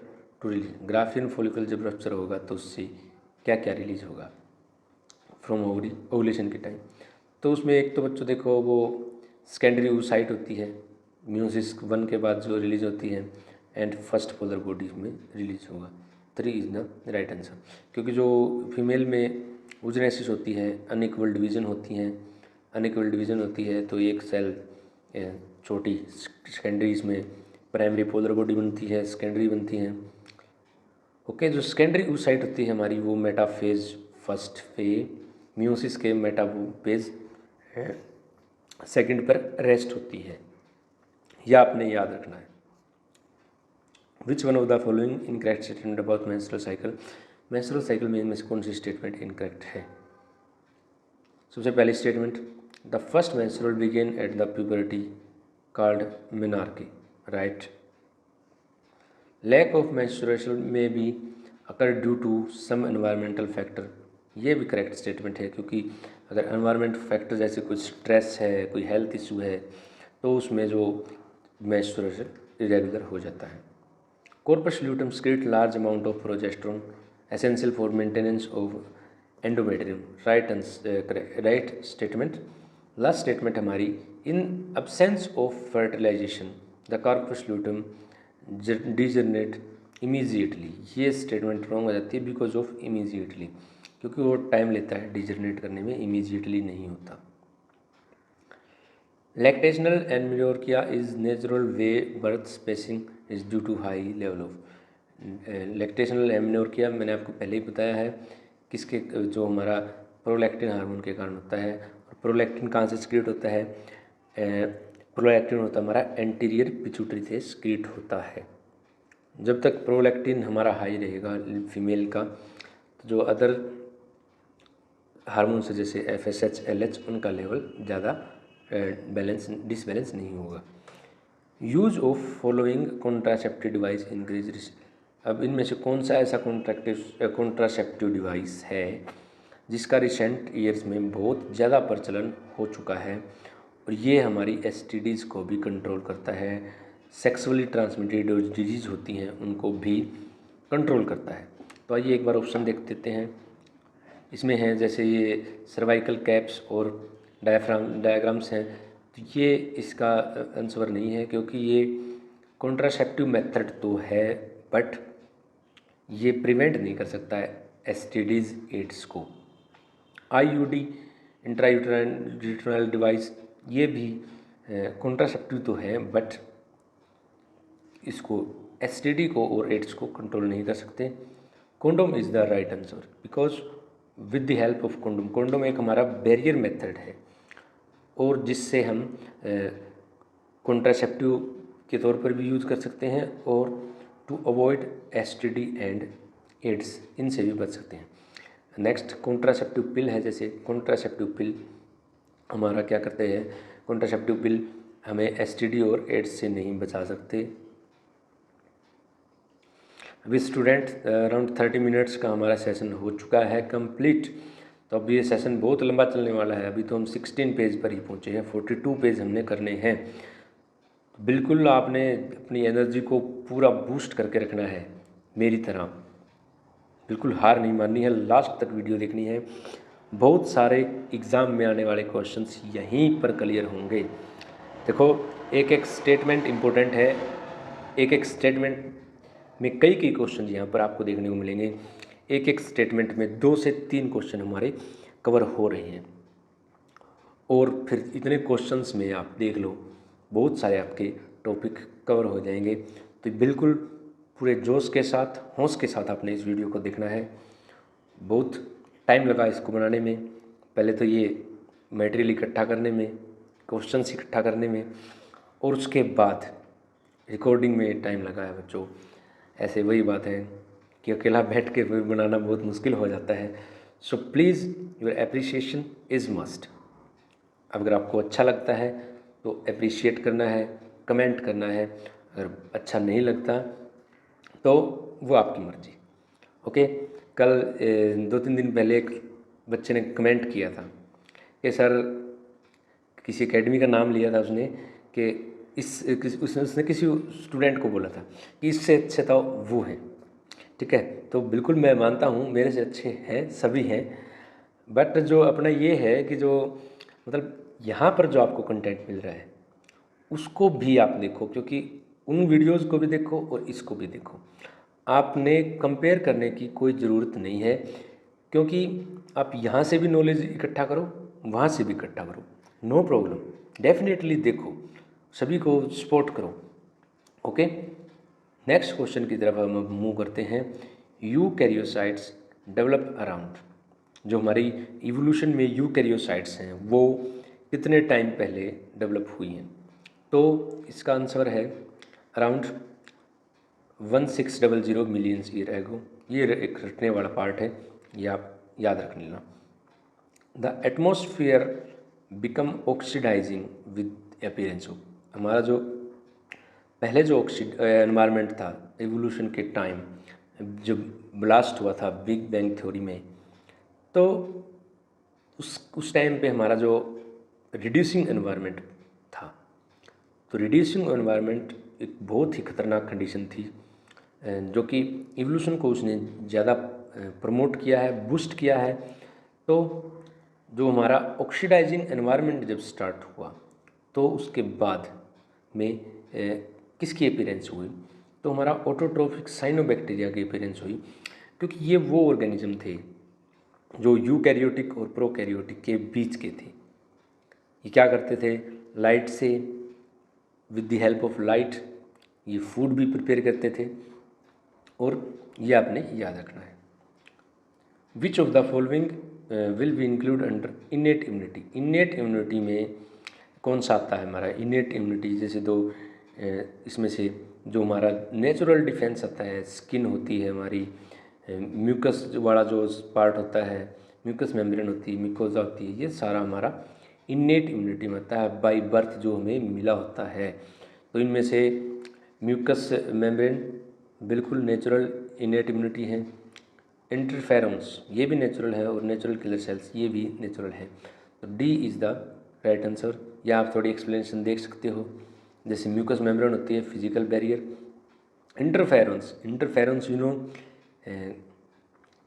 to release, graafian follicle जब रप्चर होगा तो उससे क्या क्या रिलीज होगा फ्रॉम ओवुलेशन के टाइम? तो उसमें एक तो बच्चों देखो वो सेकेंडरी oocyte होती है, म्यूसिस 1 के बाद जो रिलीज होती है, एंड फर्स्ट पोलर बॉडी में रिलीज होगा। 3 इज द राइट आंसर। क्योंकि जो फीमेल में ऊजनेसिस होती है, अनइक्वल डिवीजन होती है, तो एक सेल छोटी सेकेंडरी, इसमें प्राइमरी पोलर बॉडी बनती है, सेकेंडरी बनती है। ओके, जो सेकेंडरी oocyte होती है हमारी वो मेटाफेज फर्स्ट फेज, म्यूसिस के मेटाफेज सेकंड पर रेस्ट होती है, यह आपने याद रखना है। Which one of the following incorrect statement about menstrual cycle? Menstrual cycle में इनमें से कौन सी स्टेटमेंट इनकरेक्ट है? सबसे पहली statement, the first menstrual began at the puberty called menarche, right. Lack of menstruation may be occur due to some environmental factor, ये भी correct statement है, क्योंकि अगर एनवायरमेंट फैक्टर जैसे कुछ स्ट्रेस है, कोई हेल्थ इशू है, तो उसमें जो मेंस्ट्रुएशन इरेगुलर हो जाता है। Corpus luteum secrete large amount of progesterone essential for maintenance of endometrium, right statement. Last statement हमारी, in absence of fertilization the corpus luteum degenerate immediately, ये स्टेटमेंट रॉन्ग हो जाती है बिकॉज ऑफ इमीजिएटली, क्योंकि वो टाइम लेता है degenerate करने में, इमीजिएटली नहीं होता। Lactational amenorrhoea is natural way birth spacing is due to high level of lactational amenorrhoea, मैंने आपको पहले ही बताया है किसके, जो हमारा प्रोलैक्टिन हार्मोन के कारण होता है। और प्रोलैक्टिन कहाँ से सक्रिएट होता है? प्रोलैक्टिन होता है हमारा एंटीरियर पिट्यूटरी से सक्रिएट होता है। जब तक प्रोलैक्टिन हमारा हाई रहेगा फीमेल का, तो जो अदर हार्मोन से जैसे FSH LH उनका लेवल ज़्यादा डिसबैलेंस नहीं होगा। Use of following contraceptive device increase risk, अब इनमें से कौन सा ऐसा कॉन्ट्रासेप्टिव डिवाइस है जिसका रिसेंट ईयर्स में बहुत ज़्यादा प्रचलन हो चुका है, और ये हमारी STDs को भी कंट्रोल करता है, सेक्सुअली ट्रांसमिटेड डिजीज़ होती हैं उनको भी कंट्रोल करता है। तो आइए एक बार ऑप्शन देख देते हैं। इसमें है जैसे ये सर्वाइकल कैप्स और डायग्राम्स हैं, तो ये इसका आंसर नहीं है, क्योंकि ये कॉन्ट्रासेप्टिव मेथड तो है बट ये प्रिवेंट नहीं कर सकता है STDs एड्स को। IUD इंट्रायूटेराइल डिवाइस, ये भी कॉन्ट्रासेप्टिव तो है बट इसको STD को और एड्स को कंट्रोल नहीं कर सकते। Condom is the right answer because with the help of condom, condom एक हमारा बैरियर मेथड है और जिससे हम कॉन्ट्रासेप्टिव के तौर पर भी यूज़ कर सकते हैं और to avoid STD and AIDS, इनसे भी बच सकते हैं। नेक्स्ट कॉन्ट्रासेप्टिव पिल है, जैसे कॉन्ट्रासेप्टिव पिल हमारा क्या करते हैं, कॉन्ट्रासेप्टिव पिल हमें STD और एड्स से नहीं बचा सकते। अभी स्टूडेंट अराउंड 30 मिनट्स का हमारा सेशन हो चुका है कंप्लीट, तो अब ये सेशन बहुत लंबा चलने वाला है। अभी तो हम 16 पेज पर ही पहुँचे हैं, 42 पेज हमने करने हैं। बिल्कुल आपने अपनी एनर्जी को पूरा बूस्ट करके रखना है, मेरी तरह बिल्कुल हार नहीं माननी है, लास्ट तक वीडियो देखनी है। बहुत सारे एग्ज़ाम में आने वाले क्वेश्चंस यहीं पर क्लियर होंगे। देखो एक एक स्टेटमेंट इम्पोर्टेंट है, एक एक स्टेटमेंट में कई क्वेश्चन यहाँ पर आपको देखने को मिलेंगे। एक एक स्टेटमेंट में 2 से 3 क्वेश्चन हमारे कवर हो रहे हैं, और फिर इतने क्वेश्चंस में आप देख लो बहुत सारे आपके टॉपिक कवर हो जाएंगे। तो बिल्कुल पूरे जोश के साथ, होश के साथ आपने इस वीडियो को देखना है। बहुत टाइम लगा इसको बनाने में, पहले तो ये मटेरियल इकट्ठा करने में, क्वेश्चंस इकट्ठा करने में, और उसके बाद रिकॉर्डिंग में टाइम लगा है बच्चों। ऐसे वही बात है कि अकेला बैठ के बनाना बहुत मुश्किल हो जाता है। So please your appreciation is must. अगर आपको अच्छा लगता है तो अप्रिशिएट करना है, कमेंट करना है। अगर अच्छा नहीं लगता तो वो आपकी मर्ज़ी। ओके, कल 2-3 दिन पहले एक बच्चे ने कमेंट किया था कि सर, किसी एकेडमी का नाम लिया था उसने, कि उसने किसी स्टूडेंट को बोला था कि इससे अच्छे तो वो हैं। ठीक है, तो बिल्कुल मैं मानता हूँ मेरे से अच्छे हैं, सभी हैं, बट जो अपना ये है कि जो मतलब यहाँ पर जो आपको कंटेंट मिल रहा है उसको भी आप देखो, क्योंकि उन वीडियोज़ को भी देखो और इसको भी देखो। आपने कंपेयर करने की कोई ज़रूरत नहीं है, क्योंकि आप यहाँ से भी नॉलेज इकट्ठा करो, वहाँ से भी इकट्ठा करो, नो प्रॉब्लम, डेफिनेटली देखो, सभी को सपोर्ट करो। ओके, नेक्स्ट क्वेश्चन की तरफ हम मूव करते हैं। यूकैरियोसाइट्स डेवलप अराउंड, जो हमारी इवोल्यूशन में यूकैरियोसाइट्स हैं वो कितने टाइम पहले डेवलप हुई हैं? तो इसका आंसर है अराउंड 1600 मिलियंस ईयर एगो। ये एक रटने वाला पार्ट है, ये आप याद रख लेना। The atmosphere become oxidising with appearance of, हमारा जो पहले जो एनवायरनमेंट था, एवोल्यूशन के टाइम जब ब्लास्ट हुआ था बिग बैंग थ्योरी में, तो उस टाइम पे हमारा जो रिड्यूसिंग एनवायरनमेंट था, तो रिड्यूसिंग एनवायरनमेंट एक बहुत ही खतरनाक कंडीशन थी, जो कि इवोल्यूशन को उसने ज़्यादा प्रमोट किया है, बूस्ट किया है। तो जो हमारा ऑक्सीडाइजिंग एनवायरनमेंट जब स्टार्ट हुआ, तो उसके बाद में किसकी अपीयरेंस हुई, तो हमारा ऑटोट्रोफिक साइनोबैक्टीरिया की अपीयरेंस हुई, क्योंकि ये वो ऑर्गेनिज्म थे जो यूकैरियोटिक और प्रोकैरियोटिक के बीच के थे। ये क्या करते थे, लाइट से, with the help of light ये फूड भी प्रिपेयर करते थे, और ये आपने याद रखना है। Which of the following will be include under innate immunity. Innate immunity में कौन सा आता है हमारा इनेट इम्यूनिटी, जैसे दो इसमें से जो हमारा नेचुरल डिफेंस आता है, स्किन होती है हमारी, म्यूकस वाला जो पार्ट होता है, म्यूकस मेम्ब्रेन होती है, म्यूकोजा होती है, ये सारा हमारा इनेट इम्यूनिटी में आता है, बाय बर्थ जो हमें मिला होता है। तो इनमें से म्यूकस मेम्ब्रेन बिल्कुल नेचुरल इनेट इम्यूनिटी है, इंटरफेरोन्स ये भी नेचुरल है, और नेचुरल किलर सेल्स ये भी नेचुरल है। तो D is the right answer. या आप थोड़ी एक्सप्लेनेशन देख सकते हो, जैसे म्यूकस मेम्ब्रेन होती है फिजिकल बैरियर, इंटरफेरोन्स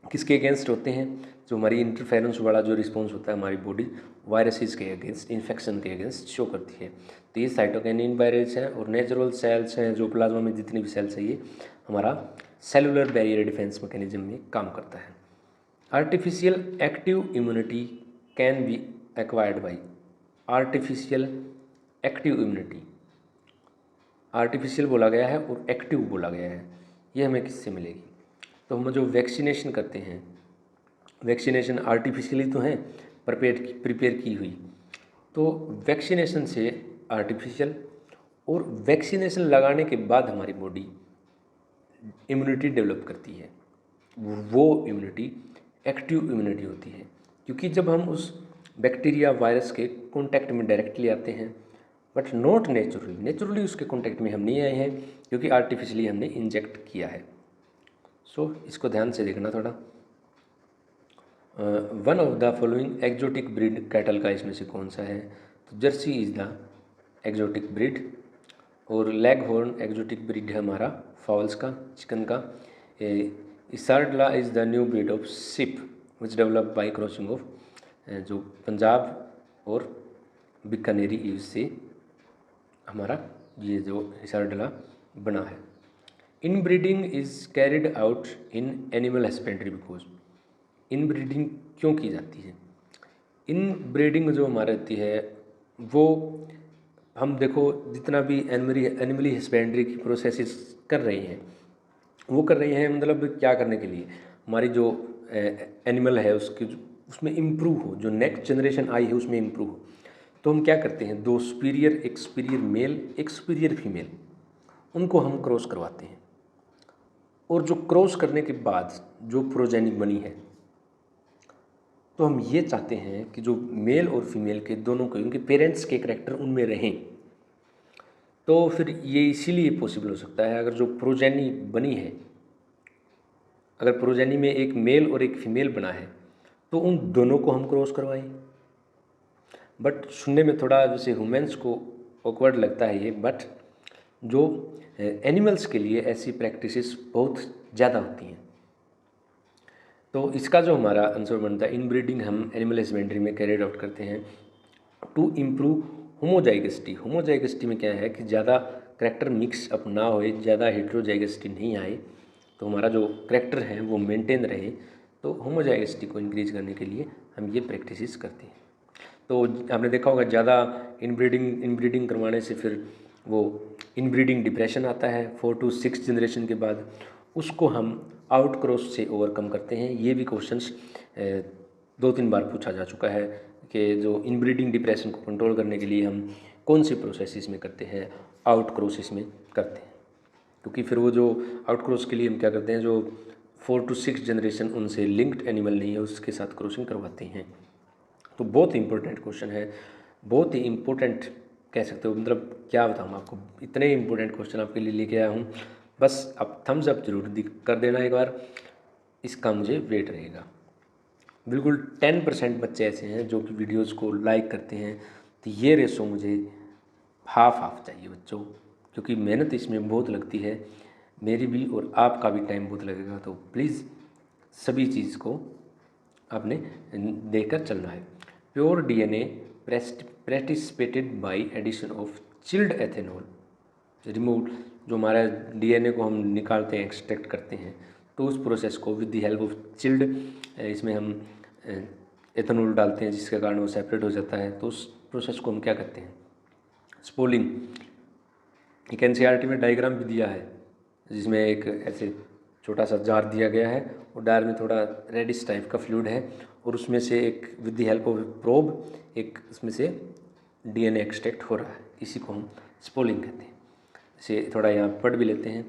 किसके अगेंस्ट होते हैं, जो हमारी इंटरफेरेंस वाला जो रिस्पॉन्स होता है हमारी बॉडी वायरसेस के अगेंस्ट, इन्फेक्शन के अगेंस्ट शो करती है। तो ये साइटोकिनिन वायरस हैं, और नेचुरल सेल्स हैं जो प्लाज्मा में जितनी भी सेल्स है ये हमारा सेलुलर बैरियर डिफेंस मैकेनिज्म में काम करता है। Artificial active immunity can be acquired by. Artificial active immunity, artificial बोला गया है और एक्टिव बोला गया है, ये हमें किससे मिलेगी, तो हम जो वैक्सीनेशन करते हैं, वैक्सीनेशन आर्टिफिशियली तो है प्रिपेयर की हुई, तो वैक्सीनेशन से आर्टिफिशियल, और वैक्सीनेशन लगाने के बाद हमारी बॉडी इम्यूनिटी डेवलप करती है, वो इम्यूनिटी एक्टिव इम्यूनिटी होती है, क्योंकि जब हम उस बैक्टीरिया वायरस के कांटेक्ट में डायरेक्टली आते हैं, बट नॉट नेचुरली उसके कांटेक्ट में हम नहीं आए हैं, क्योंकि आर्टिफिशियली हमने इंजेक्ट किया है। सो इसको ध्यान से देखना थोड़ा। One of the following exotic breed cattle का इसमें से कौन सा है, तो Jersey is the exotic breed, और लेग हॉर्न एक्जोटिक ब्रीड है हमारा फाउल्स का, चिकन का। Hisardale is the new breed of sheep which develop by crossing of, जो पंजाब और बीकानेरी ईव से हमारा ये जो इसार्डला बना है। Inbreeding is carried out in animal husbandry, because inbreeding क्यों की जाती है, इनब्रीडिंग जो हमारी रहती है वो हम देखो जितना भी एनिमली हस्बेंड्री की प्रोसेसेस कर रही हैं, वो कर रही हैं मतलब क्या करने के लिए, हमारी जो एनिमल है उसमें इम्प्रूव हो, जो नेक्स्ट जनरेशन आई है उसमें इम्प्रूव हो। तो हम क्या करते हैं, दो सुपीरियर, एक सुपीरियर मेल एक सुपीरियर फीमेल, उनको हम क्रॉस करवाते हैं, और जो क्रॉस करने के बाद जो प्रोजेनी बनी है, तो हम ये चाहते हैं कि जो मेल और फीमेल के दोनों के उनके पेरेंट्स के करैक्टर उनमें रहें। तो फिर ये इसीलिए पॉसिबल हो सकता है, अगर जो प्रोजेनी बनी है, अगर प्रोजेनी में एक मेल और एक फीमेल बना है, तो उन दोनों को हम क्रॉस करवाएं। बट सुनने में थोड़ा जैसे ह्यूमंस को ऑकवर्ड लगता है ये, बट जो एनिमल्स के लिए ऐसी प्रैक्टिसेस बहुत ज़्यादा होती हैं। तो इसका जो हमारा आंसर बनता है, इनब्रीडिंग हम एनिमल हस्बेंड्री में कैरिड आउट करते हैं टू इम्प्रूव होमोजाइगसिटी। होमोजाइगसिटी में क्या है कि ज़्यादा करैक्टर मिक्स अप ना होए, ज़्यादा हेट्रोजाइगसिटी नहीं आए, तो हमारा जो करैक्टर है वो मेंटेन रहे। तो होमोजाइगसिटी को इंक्रीज करने के लिए हम ये प्रैक्टिसेस करते हैं। तो आपने देखा होगा ज़्यादा इनब्रीडिंग करवाने से फिर वो इनब्रीडिंग डिप्रेशन आता है 4 to 6 जनरेशन के बाद, उसको हम आउट क्रॉस से ओवरकम करते हैं। ये भी क्वेश्चंस 2-3 बार पूछा जा चुका है कि जो इनब्रीडिंग डिप्रेशन को कंट्रोल करने के लिए हम कौन सी प्रोसेस इसमें करते हैं, आउट क्रॉस इसमें करते हैं। क्योंकि फिर वो जो आउट क्रॉस के लिए हम क्या करते हैं, जो 4 to 6 जनरेशन उनसे लिंक्ड एनिमल नहीं है उसके साथ क्रॉसिंग करवाते हैं। तो बहुत ही इंपॉर्टेंट क्वेश्चन है, बहुत ही इंपॉर्टेंट कह सकते हो, मतलब क्या बताऊँ आपको, इतने इंपॉर्टेंट क्वेश्चन आपके लिए लेके आया हूँ। बस अब थम्स अप जरूर कर देना एक बार, इसका मुझे वेट रहेगा। बिल्कुल 10% बच्चे ऐसे हैं जो कि वीडियोज़ को लाइक करते हैं, तो ये रेशो मुझे हाफ हाफ चाहिए बच्चों, क्योंकि मेहनत इसमें बहुत लगती है, मेरी भी और आपका भी टाइम बहुत लगेगा। तो प्लीज़ सभी चीज़ को आपने देखकर चलना है। Pure DNA precipitated by addition of chilled ethanol remove, जो हमारा डीएनए को हम निकालते हैं, एक्सट्रैक्ट करते हैं, तो उस प्रोसेस को with the help of chilled, इसमें हम एथेनॉल डालते हैं जिसके कारण वो सेपरेट हो जाता है। तो उस प्रोसेस को हम क्या करते हैं, स्पोलिंग। एक एनसीईआरटी में डायग्राम भी दिया है जिसमें एक ऐसे छोटा सा जार दिया गया है और जार में थोड़ा रेडिश टाइप का फ्लूइड है और उसमें से एक with the help of probe एक उसमें से डीएनए एक्सट्रैक्ट हो रहा है, इसी को हम स्पोलिंग कहते हैं। इसे थोड़ा यहाँ पढ़ भी लेते हैं।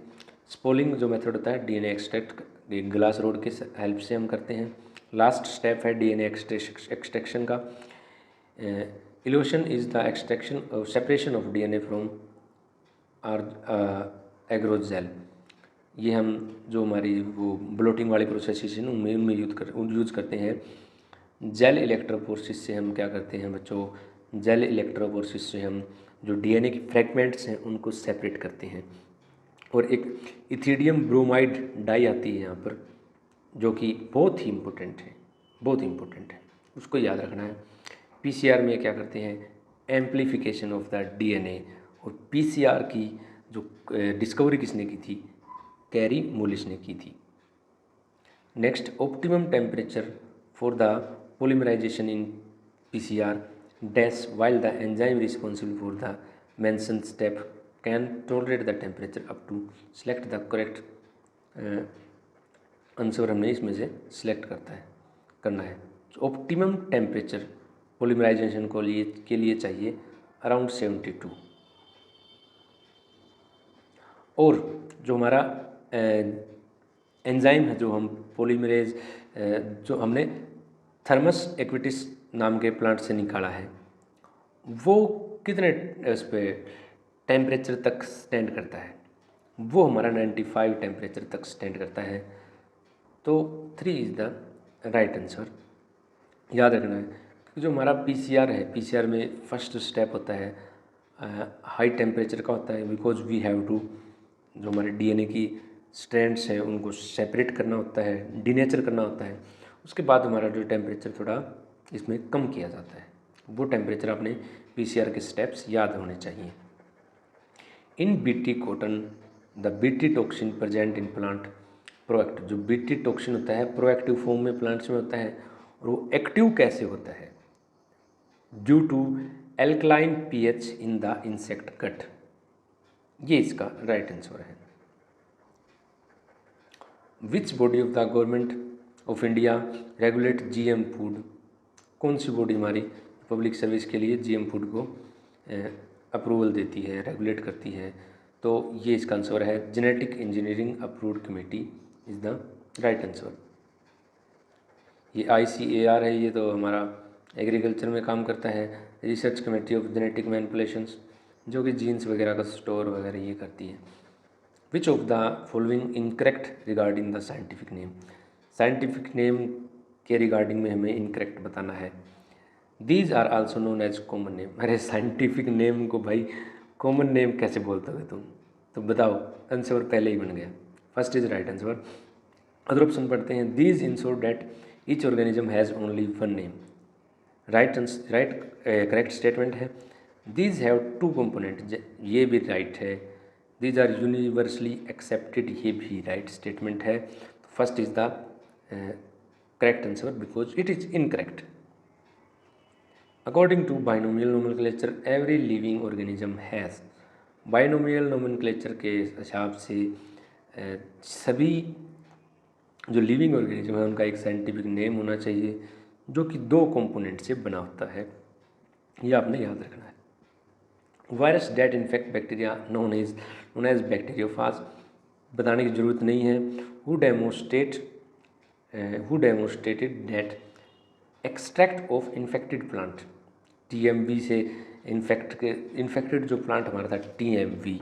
स्पोलिंग जो मेथड होता है डीएनए एक्सट्रैक्ट ग्लास रोड के हेल्प से हम करते हैं। लास्ट स्टेप है डीएनए एक्सट्रैक्शन का। Evolution is the extraction separation of DNA from एग्रोजेल। ये हम जो हमारी वो ब्लोटिंग वाली प्रोसेस हैं उनमें यूज़ करते हैं। जेल इलेक्ट्रोपोरेसिस से हम क्या करते हैं बच्चों, जेल इलेक्ट्रोपोरेसिस से हम जो डीएनए की फ्रैगमेंट्स हैं उनको सेपरेट करते हैं। और एक इथिडियम ब्रोमाइड डाई आती है यहाँ पर, जो कि बहुत ही इम्पोर्टेंट है, बहुत ही इम्पोर्टेंट है, उसको याद रखना है। पीसीआर में क्या करते हैं, एम्प्लीफिकेशन ऑफ द डीएनए। और पीसीआर की जो डिस्कवरी किसने की थी, कैरी मुलिस ने की थी। Next, optimum temperature for the polymerisation in PCR dash while the enzyme responsible for the mention step can tolerate the temperature up to select the correct answer हमने इसमें से सिलेक्ट करना है। ऑप्टिमम टेम्परेचर पोलीमराइजेशन के लिए चाहिए around 72। और जो हमारा एंजाइम है जो हम पोलीमरेज जो हमने थर्मस एक्विटिस नाम के प्लांट से निकाला है, वो कितने उस पर टेम्परेचर तक स्टैंड करता है, वो हमारा 95 टेम्परेचर तक स्टैंड करता है। तो 3 इज़ द राइट आंसर, याद रखना है। क्योंकि जो हमारा पीसीआर है, पीसीआर में फर्स्ट स्टेप होता है हाई टेम्परेचर का होता है, बिकॉज वी हैव टू जो हमारे डीएनए की स्ट्रैंड्स हैं उनको सेपरेट करना होता है, डीनेचर करना होता है। उसके बाद हमारा जो टेम्परेचर थोड़ा इसमें कम किया जाता है, वो टेम्परेचर अपने पीसीआर के स्टेप्स याद होने चाहिए। In Bt cotton the Bt toxin present in plant proactive, जो बीटी टॉक्सिन होता है प्रोएक्टिव फॉर्म में प्लांट्स में होता है, और वो एक्टिव कैसे होता है, due to alkaline pH in the insect gut. ये इसका राइट आंसर है। Which body of the government of India regulate GM food, कौन सी बॉडी हमारी पब्लिक सर्विस के लिए जीएम फूड को अप्रूवल देती है, रेगुलेट करती है? तो ये इसका आंसर है genetic engineering approved committee is the right answer. ये ICAR है, ये तो हमारा एग्रीकल्चर में काम करता है, research committee of genetic manipulations, जो कि जीन्स वगैरह का स्टोर वगैरह ये करती है। Which of the following incorrect regarding the scientific name, scientific name के रिगार्डिंग में हमें इनकरेक्ट बताना है। These are also known as common name, अरे साइंटिफिक नेम को भाई कॉमन नेम कैसे बोलते हो तुम, तो बताओ, आंसर पहले ही बन गया, first is right answer. Other option पढ़ते हैं, these ensure that each organism has only one name, right correct statement है। दीज हैव टू कंपोनेंट, ये भी राइट है। दीज आर यूनिवर्सली एक्सेप्टेड, ये भी राइट स्टेटमेंट है। First is the correct answer because it is incorrect. According to binomial nomenclature every living organism has, binomial nomenclature के हिसाब से सभी जो लिविंग ऑर्गेनिज्म है उनका एक साइंटिफिक नेम होना चाहिए जो कि 2 कंपोनेंट से बना होता है, ये आपने याद रखना है। Virus that infect bacteria known as bacteriophage, बताने की ज़रूरत नहीं है। Who demonstrated that extract of infected plant, TMV से इन्फेक्टेड जो प्लांट हमारा था TMV,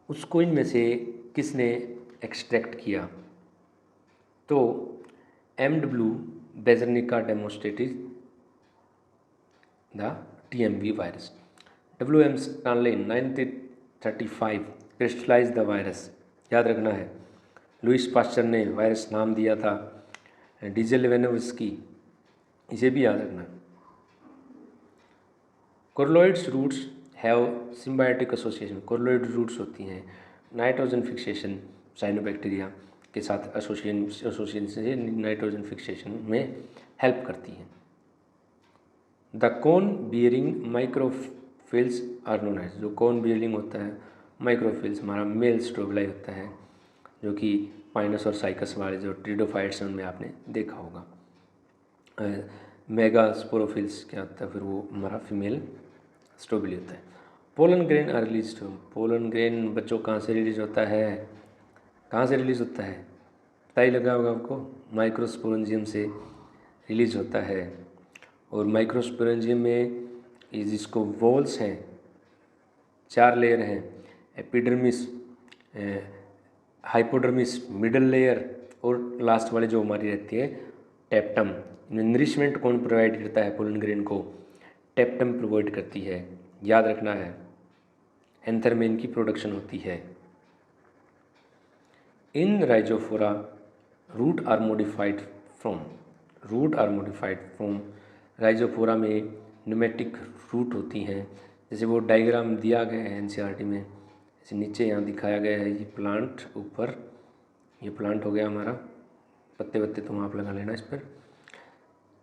उसको इनमें से किसने एक्सट्रैक्ट किया? तो MW Beijerinck demonstrated the TMV virus. WM Stanley 1935 crystallize the virus. याद रखना है। लुइस पास्चर ने वायरस नाम दिया था डिजेल्वेनोव्स्की, इसे भी याद रखना है। Coralloid roots have symbiotic association. Coralloid roots होती हैं नाइट्रोजन फिक्सेशन साइनोबैक्टीरिया के साथ एसोसिएशन से नाइट्रोजन फिक्सेशन में हेल्प करती हैं। The cone bearing microphylls are known as. जो कोन बियरिंग होता है माइक्रोफिल्स, हमारा मेल स्ट्रोबलाई होता है, जो कि पाइनस और साइकस वाले जो ट्रिडोफाइट्स हैं उनमें आपने देखा होगा। मेगा स्पोरोफिल्स क्या होता है, फिर वो हमारा फीमेल स्ट्रोबली होता है। Pollen grain are release. Pollen grain बच्चों कहाँ से रिलीज होता है? कहाँ से रिलीज होता है पता ही लगा होगा आपको, माइक्रोस्पोरेंजियम से रिलीज होता है। और माइक्रोस्पोरेंजियम में ये जिसको वॉल्स हैं, 4 लेयर हैं, एपिडर्मिस, हाइपोडर्मिस, मिडल लेयर और लास्ट वाले जो हमारी रहती है टेप्टम। नरिशमेंट कौन प्रोवाइड करता है पोलन ग्रेन को? टेप्टम प्रोवाइड करती है, याद रखना है। एंथरमेन की प्रोडक्शन होती है। In Rhizophora root are modified from. Rhizophora में न्यूमेटिक रूट होती हैं, जैसे वो डायग्राम दिया गया है NCERT में, जैसे नीचे यहाँ दिखाया गया है। ये प्लांट ऊपर, ये प्लांट हो गया हमारा, पत्ते वत्ते तो आप लगा लेना इस पर।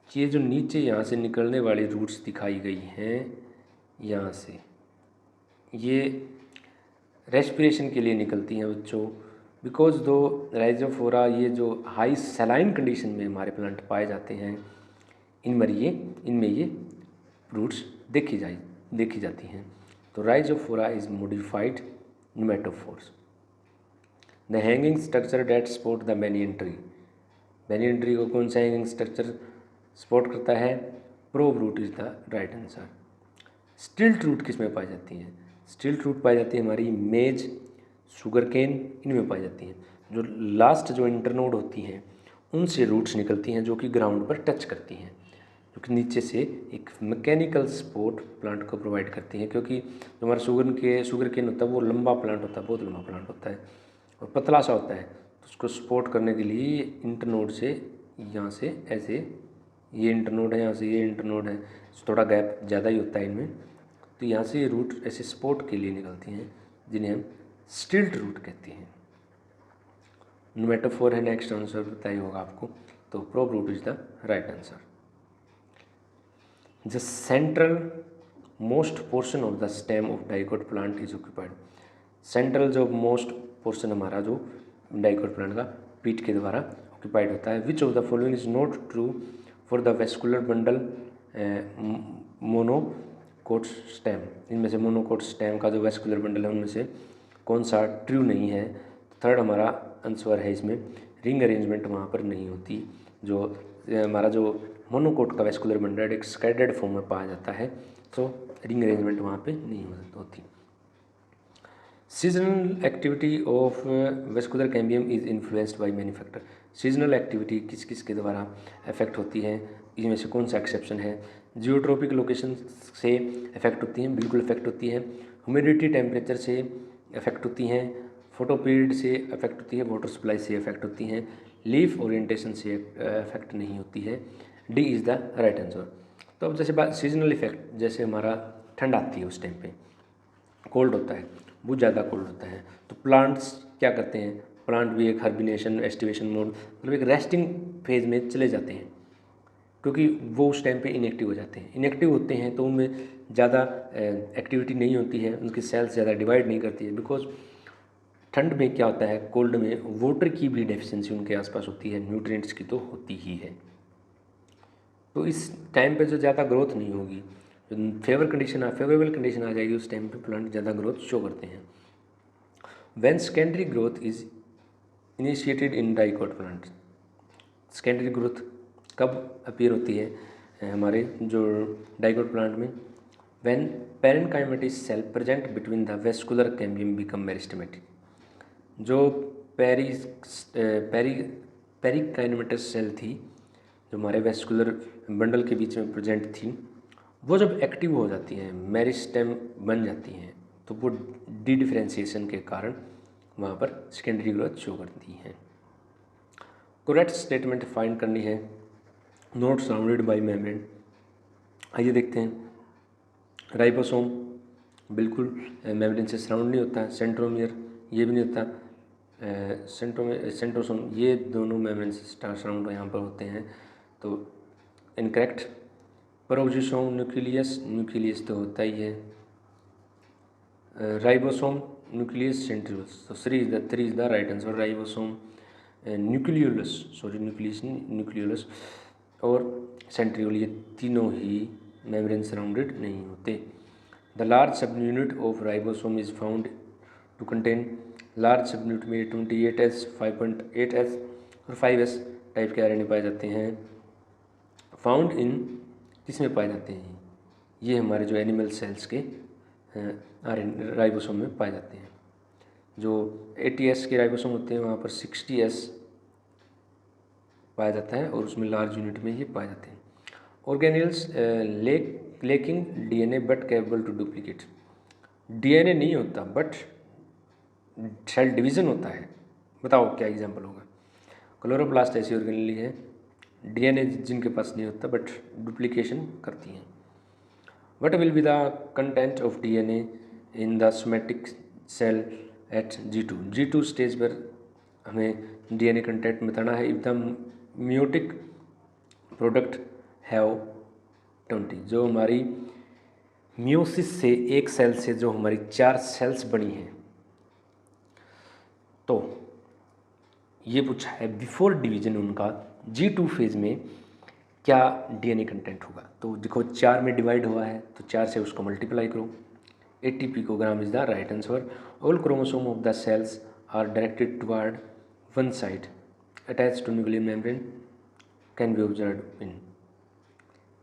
ये जो नीचे यहाँ से निकलने वाली रूट्स दिखाई गई हैं, यहाँ से ये रेस्पिरेशन के लिए निकलती हैं बच्चों। बिकॉज दो राइजोफोरा ये जो हाई सलाइन कंडीशन में हमारे प्लांट पाए जाते हैं, इनमें ये रूट्स देखी जाती हैं। तो rhizophora is modified pneumatophores. The hanging structure that support the banyan tree. Banyan tree को कौन सा हैंगिंग स्ट्रक्चर सपोर्ट करता है? Prop root is the right answer. Stilt root किस में पाई जाती है? स्टिल्ट रूट पाई जाती है हमारी मेज, शुगर केन, इनमें पाई जाती हैं। जो लास्ट जो इंटरनोड होती हैं उनसे रूट्स निकलती हैं जो कि ग्राउंड पर टच करती हैं, जो कि नीचे से एक मैकेनिकल सपोर्ट प्लांट को प्रोवाइड करती हैं। क्योंकि जो हमारा शुगर केन होता है वो लंबा प्लांट होता है, बहुत लंबा प्लांट होता है और पतला सा होता है, तो उसको सपोर्ट करने के लिए इंटरनोड से यहाँ से ऐसे, ये इंटरनोड है, यहाँ से ये इंटरनोड है, थोड़ा गैप ज़्यादा ही होता है इनमें, तो यहाँ से ये रूट ऐसे सपोर्ट के लिए निकलती हैं, जिन्हें हम स्टिल्ट रूट कहते हैं। न्यूमेटोफोर है नेक्स्ट आंसर, बताइए होगा आपको। तो prop root is the right answer. The central most portion of the stem of dicot plant is occupied. Central जो मोस्ट पोर्शन हमारा जो डाइकोट प्लांट का पीठ के द्वारा ऑक्यूपाइड होता है। Which of the following is not true for the vascular bundle monocot stem. इनमें से मोनोकोट स्टेम का जो वेस्कुलर बंडल है उनमें से कौन सा ट्रू नहीं है? थर्ड हमारा आंसर है इसमें, रिंग अरेंजमेंट वहाँ पर नहीं होती। जो हमारा जो मोनोकोट का वेस्कुलर बंडल एक स्कैटर्ड फॉर्म में पाया जाता है, तो रिंग अरेंजमेंट वहाँ पे नहीं होती। Seasonal activity of vascular cambium is influenced by many factor. Seasonal activity किस किस के द्वारा इफेक्ट होती है? इनमें से कौन सा एक्सेप्शन है? जियोट्रोपिक लोकेशन से इफेक्ट होती हैं, बिल्कुल इफेक्ट होती है। ह्यूमिडिटी टेम्परेचर से इफेक्ट होती हैं। फोटोपीरियड से इफेक्ट होती है। वाटर सप्लाई से इफेक्ट होती हैं। लीफ ओरिएंटेशन से इफेक्ट नहीं होती है। D is the right answer. तो अब जैसे बात सीजनल इफेक्ट, जैसे हमारा ठंड आती है उस टाइम पे कोल्ड होता है, बहुत ज़्यादा कोल्ड होता है, तो प्लांट्स क्या करते हैं? प्लांट भी एक हर्बिनेशन एस्टिवेशन मोड, मतलब एक रेस्टिंग फेज में चले जाते हैं, क्योंकि वो उस टाइम पे इनएक्टिव हो जाते हैं। इनएक्टिव होते हैं तो उनमें ज़्यादा एक्टिविटी नहीं होती है, उनकी सेल्स ज़्यादा डिवाइड नहीं करती है। बिकॉज ठंड में क्या होता है, कोल्ड में वाटर की भी डेफिशिएंसी उनके आसपास होती है, न्यूट्रिएंट्स की तो होती ही है। तो इस टाइम पे जो ज़्यादा ग्रोथ नहीं होगी, फेवरेबल कंडीशन आ जाएगी, उस टाइम पे प्लांट ज़्यादा ग्रोथ शो करते हैं। When secondary growth is initiated in dicot plant. Secondary growth कब अपीयर होती है हमारे जो डाइकोट प्लांट में? When parenchymatous cell present between the vascular cambium become meristematic. जो पेरी पेरी पेरिकाइनेमेटस सेल थी, जो हमारे वेस्कुलर बंडल के बीच में प्रेजेंट थी, वो जब एक्टिव हो जाती हैं, मेरिस्टेम बन जाती हैं, तो वो डी डिफरेंशिएशन के कारण वहाँ पर सेकेंडरी ग्रोथ शो करती हैं। करेक्ट स्टेटमेंट फाइंड करनी है। Not surrounded by membrane. आइए देखते हैं। राइबोसोम बिल्कुल मेम्ब्रेन से सराउंड नहीं होता है। सेंट्रोमियर ये भी नहीं होता। सेंट्रोसोम ये दोनों मेम्ब्रेन से सराउंड यहाँ पर होते हैं, तो इनकरेक्ट। पेरोक्सिसोम न्यूक्लियस तो होता ही है। राइबोसोम न्यूक्लियस सेंट्रियोल्स, तो three is the right answer. Ribosome nucleolus और सेंट्रियोल ये तीनों ही मेम्ब्रेन सराउंडेड नहीं होते। The large sub unit of ribosome is found to contain. Large sub unit में 28S, 5.8S और 5S टाइप के आरएनए पाए जाते हैं। फाउंड इन किस में पाए जाते हैं? ये हमारे जो एनिमल सेल्स के आरएनए राइबोसोम में पाए जाते हैं। जो 80S के राइबोसोम होते हैं वहाँ पर 60S पाया जाता है और उसमें लार्ज यूनिट में ये पाए जाते हैं। Organelles lacking DNA but capable to duplicate. DNA नहीं होता बट सेल डिवीज़न होता है। बताओ क्या एग्जांपल होगा? क्लोरोप्लास्ट ऐसी ऑर्गेनेली है, डीएनए जिनके पास नहीं होता बट डुप्लीकेशन करती हैं। What will be the content of DNA in the somatic cell at G2? G2 stage पर हमें डीएनए कंटेंट बताना है। If the meiotic product have 20, जो हमारी म्यूसिस से एक सेल से जो हमारी 4 सेल्स बनी हैं, तो ये पूछा है बिफोर डिवीजन उनका G2 फेज में क्या डीएनए कंटेंट होगा। तो देखो 4 में डिवाइड हुआ है तो 4 से उसको मल्टीप्लाई करो। 80 picogram is the right answer. All chromosome of the cells are directed toward one side attach to nuclear membrane can be observe in.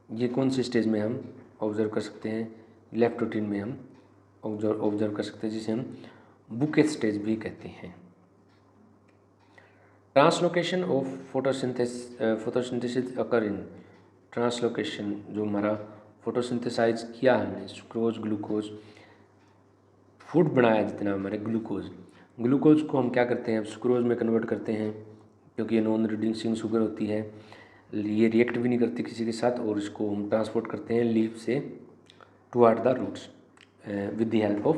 ये कौन सी स्टेज में हम ऑब्जर्व कर सकते हैं? लेफ्ट रूटीन में हम ऑब्जर्व कर सकते हैं, जिसे हम बुके स्टेज भी कहते हैं। Translocation of photosynthesis occur in. Translocation जो हमारा फोटोसिंथेसाइज किया हमने, सुक्रोज ग्लूकोज, फूड बनाया जितना हमारे ग्लूकोज को हम क्या करते हैं, सुक्रोज में कन्वर्ट करते हैं, क्योंकि ये नॉन रिड्यूसिंग शुगर होती है, ये रिएक्ट भी नहीं करती किसी के साथ, और इसको हम ट्रांसपोर्ट करते हैं लीफ से toward the roots with the help of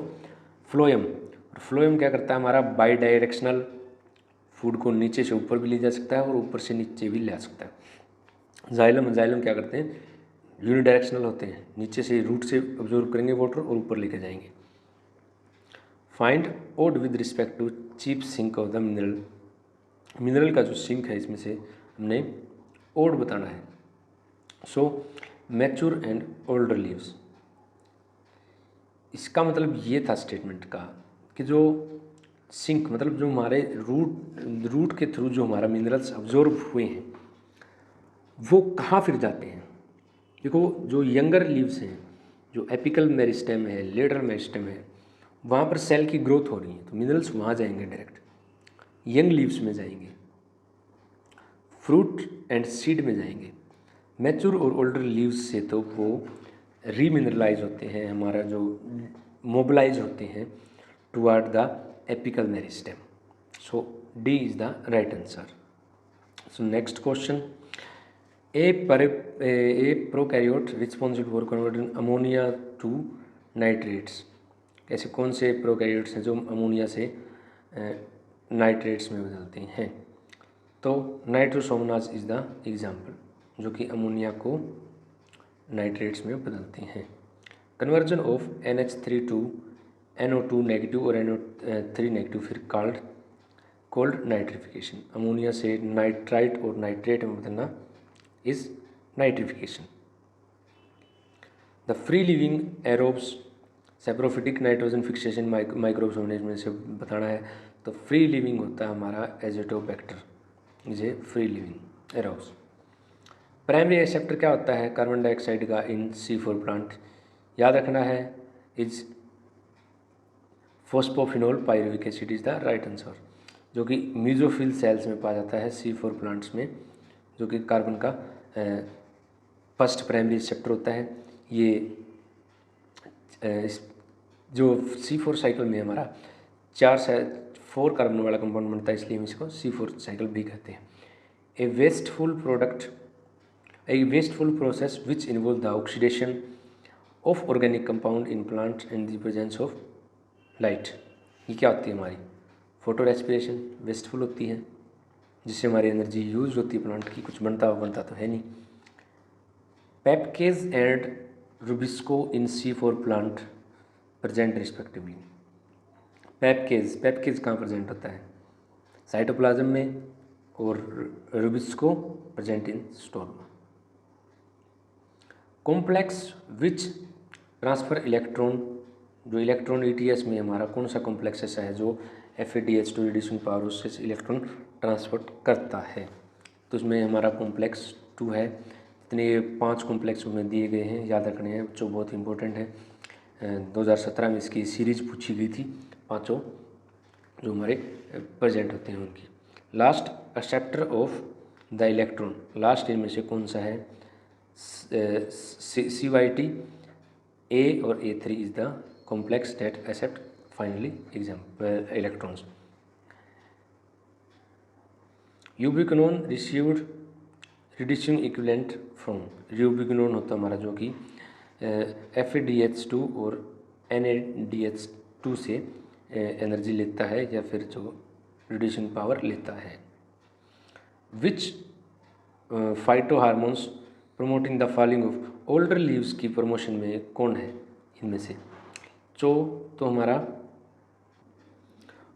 phloem. और फ्लोएम क्या करता है, हमारा बाई डायरेक्शनल फूड को नीचे से ऊपर भी ले जा सकता है और ऊपर से नीचे भी ले आ सकता है। जाइलम क्या करते हैं, यूनिडायरेक्शनल होते हैं, नीचे से रूट से ऑब्जर्व करेंगे वाटर और ऊपर लेके जाएंगे। Find odd with respect to cheap sink of the mineral का जो सिंक है इसमें से हमने ओड बताना है। सो मैच्योर एंड ओल्डर लीव्स, इसका मतलब ये था स्टेटमेंट का कि जो सिंक मतलब जो हमारे रूट के थ्रू जो हमारा मिनरल्स अब्जॉर्ब हुए हैं वो कहाँ फिर जाते हैं। देखो जो यंगर लीव्स हैं, जो एपिकल मेरिस्टेम है, लेटरल मेरिस्टेम है, वहाँ पर सेल की ग्रोथ हो रही है तो मिनरल्स वहाँ जाएंगे, डायरेक्ट यंग लीव्स में जाएंगे, फ्रूट एंड सीड में जाएंगे। मैच्योर और ओल्डर लीव्स से तो वो रीमिनरलाइज होते हैं, हमारा जो मोबिलाइज होते हैं toward the apical meristem. So D is the right answer. So next question, a prokaryote responsible for converting ammonia to nitrates. ऐसे कौन से प्रोकैरियोट्स हैं जो अमोनिया से नाइट्रेट्स में बदलते हैं? तो नाइट्रोसोमोनास इज द एग्जाम्पल, जो कि अमोनिया को नाइट्रेट्स में बदलते हैं। Conversion of NH3 to NO2 negative और NO3 नेगेटिव फिर कोल्ड नाइट्रिफिकेशन। अमोनिया से नाइट्राइट और नाइट्रेट में बदलना is nitrification. The free living aerobes saprophytic nitrogen fixation microbes होने में से बताना है। तो फ्री लिविंग होता है हमारा Azotobacter, is a free living aerobes. Primary acceptor क्या होता है कार्बन डाइऑक्साइड का इन C4 प्लांट? याद रखना है is phosphoenol pyruvic acid is the right answer, जो कि मीजोफिल सेल्स में पाया जाता है C4 प्लांट्स में, जो कि कार्बन का फर्स्ट प्राइमरी रिसेप्टर होता है। ये जो C4 साइकिल में हमारा 4 कार्बन वाला कंपाउंड बनता है, इसलिए हम इसको C4 साइकिल भी कहते हैं। A wasteful process which involve the oxidation of organic compound in plant in the presence of light. ये क्या होती है हमारी फोटो रेस्पिरेशन, वेस्टफुल होती है, जिससे हमारी एनर्जी यूज होती है प्लांट की, कुछ बनता तो है नहीं। PEPcase and RuBisCO in C4 plant present respectively. PEPcase कहाँ प्रेजेंट होता है? साइटोप्लाज्म में, और रुबिस्को प्रेजेंट इन स्टोरमा। कॉम्प्लेक्स विच ट्रांसफर इलेक्ट्रॉन, जो इलेक्ट्रॉन ETS में हमारा कौन सा कॉम्प्लेक्स ऐसा है जो FADH2 रिड्यूसिंग पावर उससे इलेक्ट्रॉन ट्रांसफर करता है? तो इसमें हमारा कॉम्प्लेक्स 2 है। इतने 5 कॉम्प्लेक्स में दिए गए हैं, याद रखने हैं बच्चों, बहुत इंपॉर्टेंट है। 2017 में इसकी सीरीज पूछी गई थी, 5 जो हमारे प्रेजेंट होते हैं उनकी। Last acceptor of the electron, last इनमें से कौन सा है? CYT A और A3 is the complex that accept finally electrons. Ubiquinone received reducing equivalent from, ubiquinone होता है हमारा जो कि FADH2 और NADH2 से एनर्जी लेता है, या फिर जो रिड्यूसिंग पावर लेता है। Which phyto hormones promoting the falling of older leaves की प्रमोशन में कौन है इनमें से? तो हमारा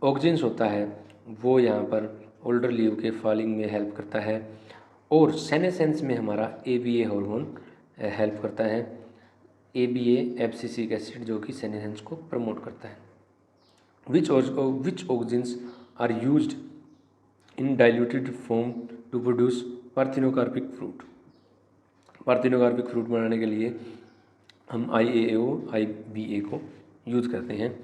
ऑक्जिन्स होता है, वो यहाँ पर ओल्डर लीव के फॉलिंग में हेल्प करता है। और सेनेसेंस में हमारा ABA हार्मोन हेल्प करता है, ABA एब्सिसिक एसिड, जो कि सेनेसेंस को प्रमोट करता है। Which auxins are used in diluted form to produce parthenocarpic fruit. Parthenocarpic fruit बनाने के लिए हम IAA IBA को यूज़ करते हैं,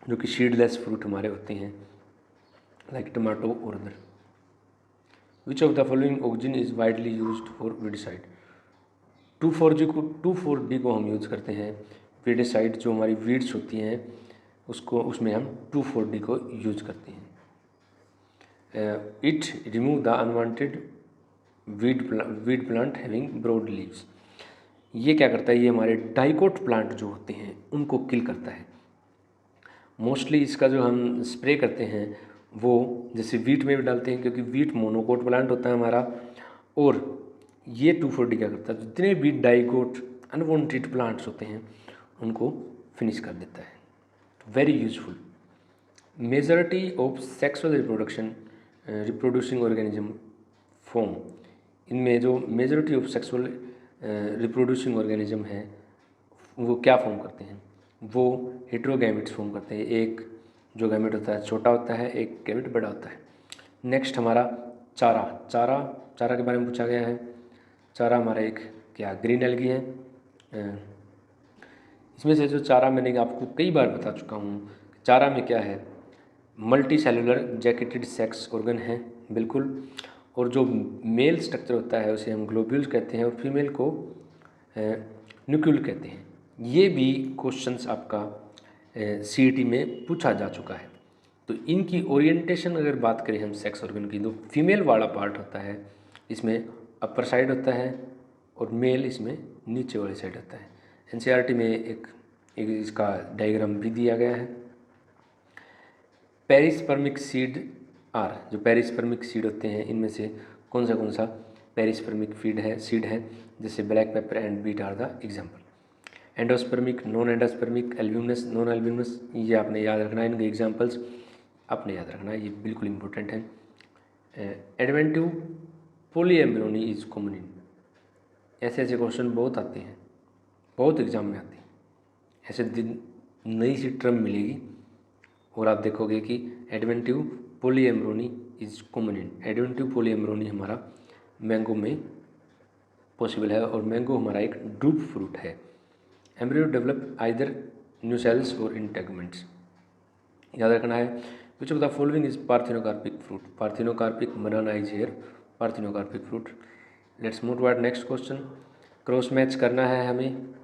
जो कि सीडलेस फ्रूट हमारे होते हैं, लाइक टमाटो और other. Which of the following auxin is widely used for weedicide. 2,4-D को हम यूज़ करते हैं वीडिसाइड, जो हमारी वीड्स होती हैं उसको, उसमें हम 2,4-D को यूज करते हैं। It remove the unwanted weed plant having broad leaves. ये क्या करता है? ये हमारे डाइकोट प्लांट जो होते हैं उनको किल करता है। मोस्टली इसका जो हम स्प्रे करते हैं वो जैसे वीट में भी डालते हैं, क्योंकि वीट मोनोकोट प्लांट होता है हमारा, और ये 2,4-D क्या करता है? जितने भी डाइकोट अनवांटेड प्लांट्स होते हैं उनको फिनिश कर देता है। Very useful. Majority of sexual reproducing organism form, इनमें जो majority of sexual reproducing organism है वो क्या फॉर्म करते हैं? वो हेटेरोगैमेट्स फॉर्म करते हैं। एक जो गैमेट होता है छोटा होता है, एक गैमेट बड़ा होता है। नेक्स्ट हमारा चारा के बारे में पूछा गया है। चारा हमारा एक क्या ग्रीन एल्गी है। इसमें से जो चारा मैंने आपको कई बार बता चुका हूँ, चारा में क्या है? Multi cellular jacketed sex organ है, बिल्कुल। और जो मेल स्ट्रक्चर होता है उसे हम ग्लोब्यूल्स कहते हैं, और फीमेल को न्यूक्यूल कहते हैं। ये भी क्वेश्चंस आपका CET में पूछा जा चुका है। तो इनकी ओरिएंटेशन अगर बात करें हम सेक्स ऑर्गन की, तो फीमेल वाला पार्ट होता है इसमें अपर साइड होता है, और मेल इसमें नीचे वाली साइड होता है। NCERT में एक इसका डायग्राम भी दिया गया है। पेरिस्पर्मिक सीड आर, जो पेरिस्पर्मिक सीड होते हैं इनमें से कौन सा पेरिस्पर्मिक सीड है? जैसे black pepper and beet are the example. Endospermic, non endospermic, albuminous, non albuminous, ये आपने याद रखना है। इनके एग्जाम्पल्स आपने याद रखना है, ये बिल्कुल इंपॉर्टेंट है। Adventive polyembryony is common in, ऐसे क्वेश्चन बहुत आते हैं, बहुत एग्जाम में आते हैं। ऐसे नई सी टर्म मिलेगी और आप देखोगे कि adventive polyembryony is common in. Adventive polyembryony हमारा मैंगो में पॉसिबल है, और मैंगो हमारा एक ड्रूप फ्रूट है। Embryo develop either new sales और इंटेगमेंट्स। याद रखना है। Which of the following is parthenocarpic fruit, parthenocarpic banana is here parthenocarpic fruit. Let's move toward next question. Cross match करना है हमें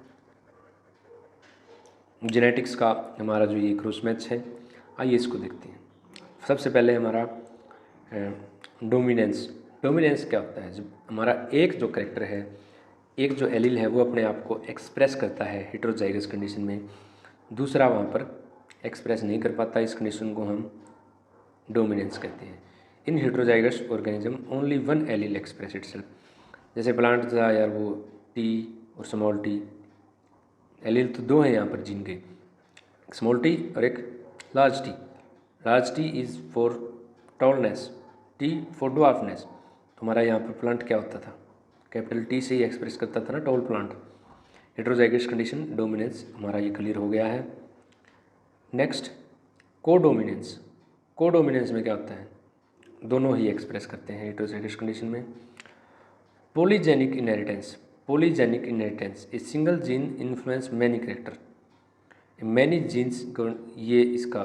जेनेटिक्स का हमारा जो ये क्रॉस मैच है, आइए इसको देखते हैं। सबसे पहले हमारा डोमिनेंस। डोमिनेंस क्या होता है? जब हमारा एक जो करेक्टर है, एक जो एलील है, वो अपने आप को एक्सप्रेस करता है हेटेरोजाइगस कंडीशन में, दूसरा वहाँ पर एक्सप्रेस नहीं कर पाता, इस कंडीशन को हम डोमिनेंस कहते हैं। In heterozygous organism only one allele express itself. जैसे प्लांट था यार, वो टी और स्मॉल टी, एलील तो दो हैं यहाँ पर जीन के, स्मॉल टी और एक large T. Large T is for tallness, T for dwarfness. हमारा यहाँ पर प्लांट क्या होता था? कैपिटल टी से ही एक्सप्रेस करता था ना, tall plant. Heterozygous condition dominance हमारा ये क्लियर हो गया है। Next codominance. कोडोमिनेंस में क्या होता है? दोनों ही एक्सप्रेस करते हैं हेटेरोजाइगस कंडीशन में। Polygenic inheritance. Polygenic inheritance a single gene influence many character, many genes को, ये इसका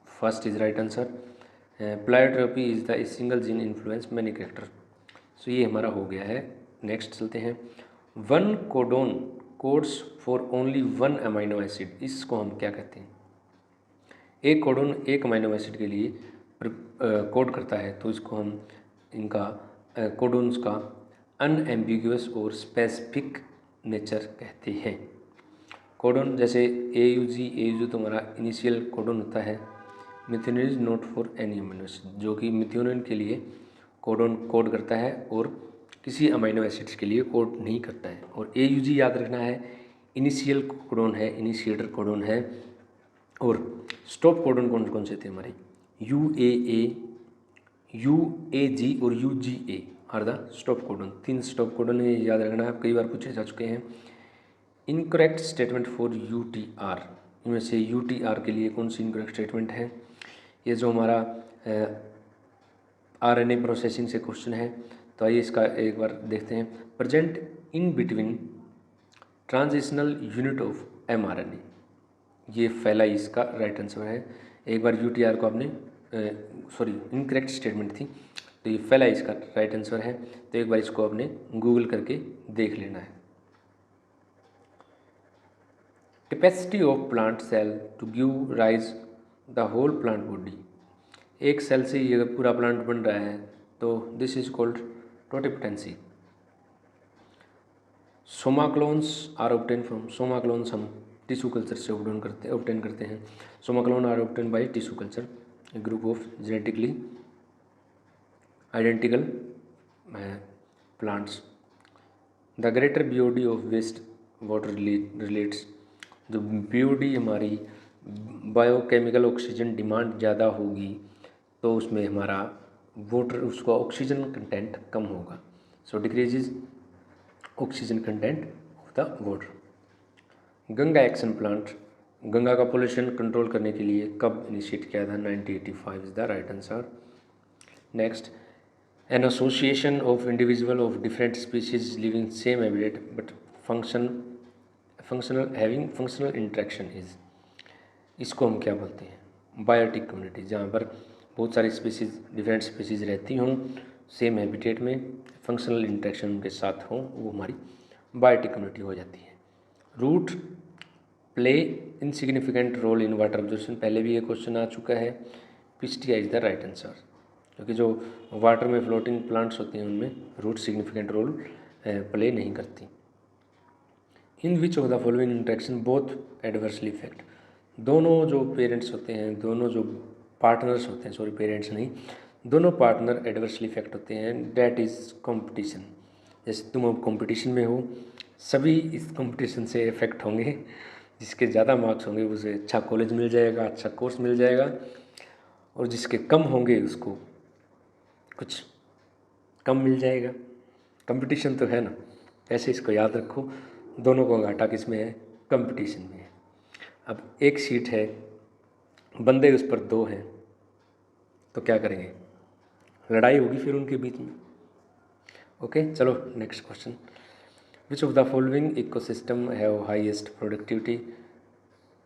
first is right answer. Pleiotropy is the single gene influence many character. So ये हमारा हो गया है। नेक्स्ट चलते हैं। One codon codes for only one amino acid, इसको हम क्या कहते हैं? एक कोडोन एक अमाइनो एसिड के लिए कोड करता है, तो इसको हम इनका कोडोन्स का अनएम्बिगुअस और स्पेसिफिक नेचर कहते हैं। कोडोन जैसे AUG तो हमारा इनिशियल कोडोन होता है। Methionine is not for any amino acid, जो कि मिथ्योनिन के लिए कोडोन कोड करता है और किसी अमीनो एसिड्स के लिए कोड नहीं करता है। और AUG याद रखना है, इनिशियल कोडोन है, इनिशिएटर कोडोन है। और स्टॉप कोडोन कौन कौन से थे हमारे? UAA, UAG और UGA are the stop codon. 3 stop codon है, याद रखना है, आप कई बार पूछे जा चुके हैं। इनकरेक्ट स्टेटमेंट फॉर UTR, इनमें से UTR के लिए कौन सी इनकरेक्ट स्टेटमेंट है? ये जो हमारा RNA प्रोसेसिंग से क्वेश्चन है, तो आइए इसका एक बार देखते हैं। Present in between transitional unit of mRNA, ये पहला इसका राइट आंसर है। एक बार UTR को आपने इनकरेक्ट स्टेटमेंट थी, तो ये पहला इसका राइट आंसर है। तो एक बार इसको आपने गूगल करके देख लेना है। Capacity of plant cell to give rise the whole plant body, एक सेल से ये पूरा प्लांट बन रहा है, तो this is called totipotency. Somaclones are obtain from, somaclones हम टिश्यू कल्चर से ऑब्टेन करते हैं। Somaclone are obtain by tissue culture, a group of genetically identical plants. The greater BOD of waste water relates, जो BOD हमारी biochemical oxygen demand ज़्यादा होगी, तो उसमें हमारा वाटर, उसका ऑक्सीजन कंटेंट कम होगा। So decreases oxygen content of the water. Ganga action plant, Ganga का पोल्यूशन कंट्रोल करने के लिए कब इनिशिएट किया था? 1985 is the right answer. Next, an association of individual of different species living same habitat but functional having functional interaction is, इसको हम क्या बोलते हैं? बायोटिक कम्युनिटी, जहाँ पर बहुत सारी स्पीशीज, डिफरेंट स्पीशीज रहती हों सेम हैबिटेट में, फंक्शनल इंटरेक्शन उनके साथ हो, वो हमारी बायोटिक कम्युनिटी हो जाती है। Root play insignificant role in water absorption, पहले भी ये क्वेश्चन आ चुका है। Pistia is the right answer, क्योंकि जो वाटर में फ्लोटिंग प्लांट्स होते हैं उनमें रूट सिग्निफिकेंट रोल प्ले नहीं करती। In which of the following interaction both adversely effect, दोनों जो पेरेंट्स होते हैं, दोनों जो पार्टनर्स होते हैं, सॉरी पेरेंट्स नहीं, दोनों पार्टनर एडवर्सली इफेक्ट होते हैं। डैट इज़ कंपटीशन, जैसे तुम अब कंपटीशन में हो, सभी इस कंपटीशन से इफेक्ट होंगे। जिसके ज़्यादा मार्क्स होंगे उसे अच्छा कॉलेज मिल जाएगा, अच्छा कोर्स मिल जाएगा, और जिसके कम होंगे उसको कुछ कम मिल जाएगा। कंपटीशन तो है ना, ऐसे इसको याद रखो, दोनों को घाटा किस में है? कंपटीशन में है। अब एक सीट है, बंदे उस पर 2 हैं, तो क्या करेंगे? लड़ाई होगी फिर उनके बीच में। ओके, चलो next question. Which of the following ecosystem have highest productivity,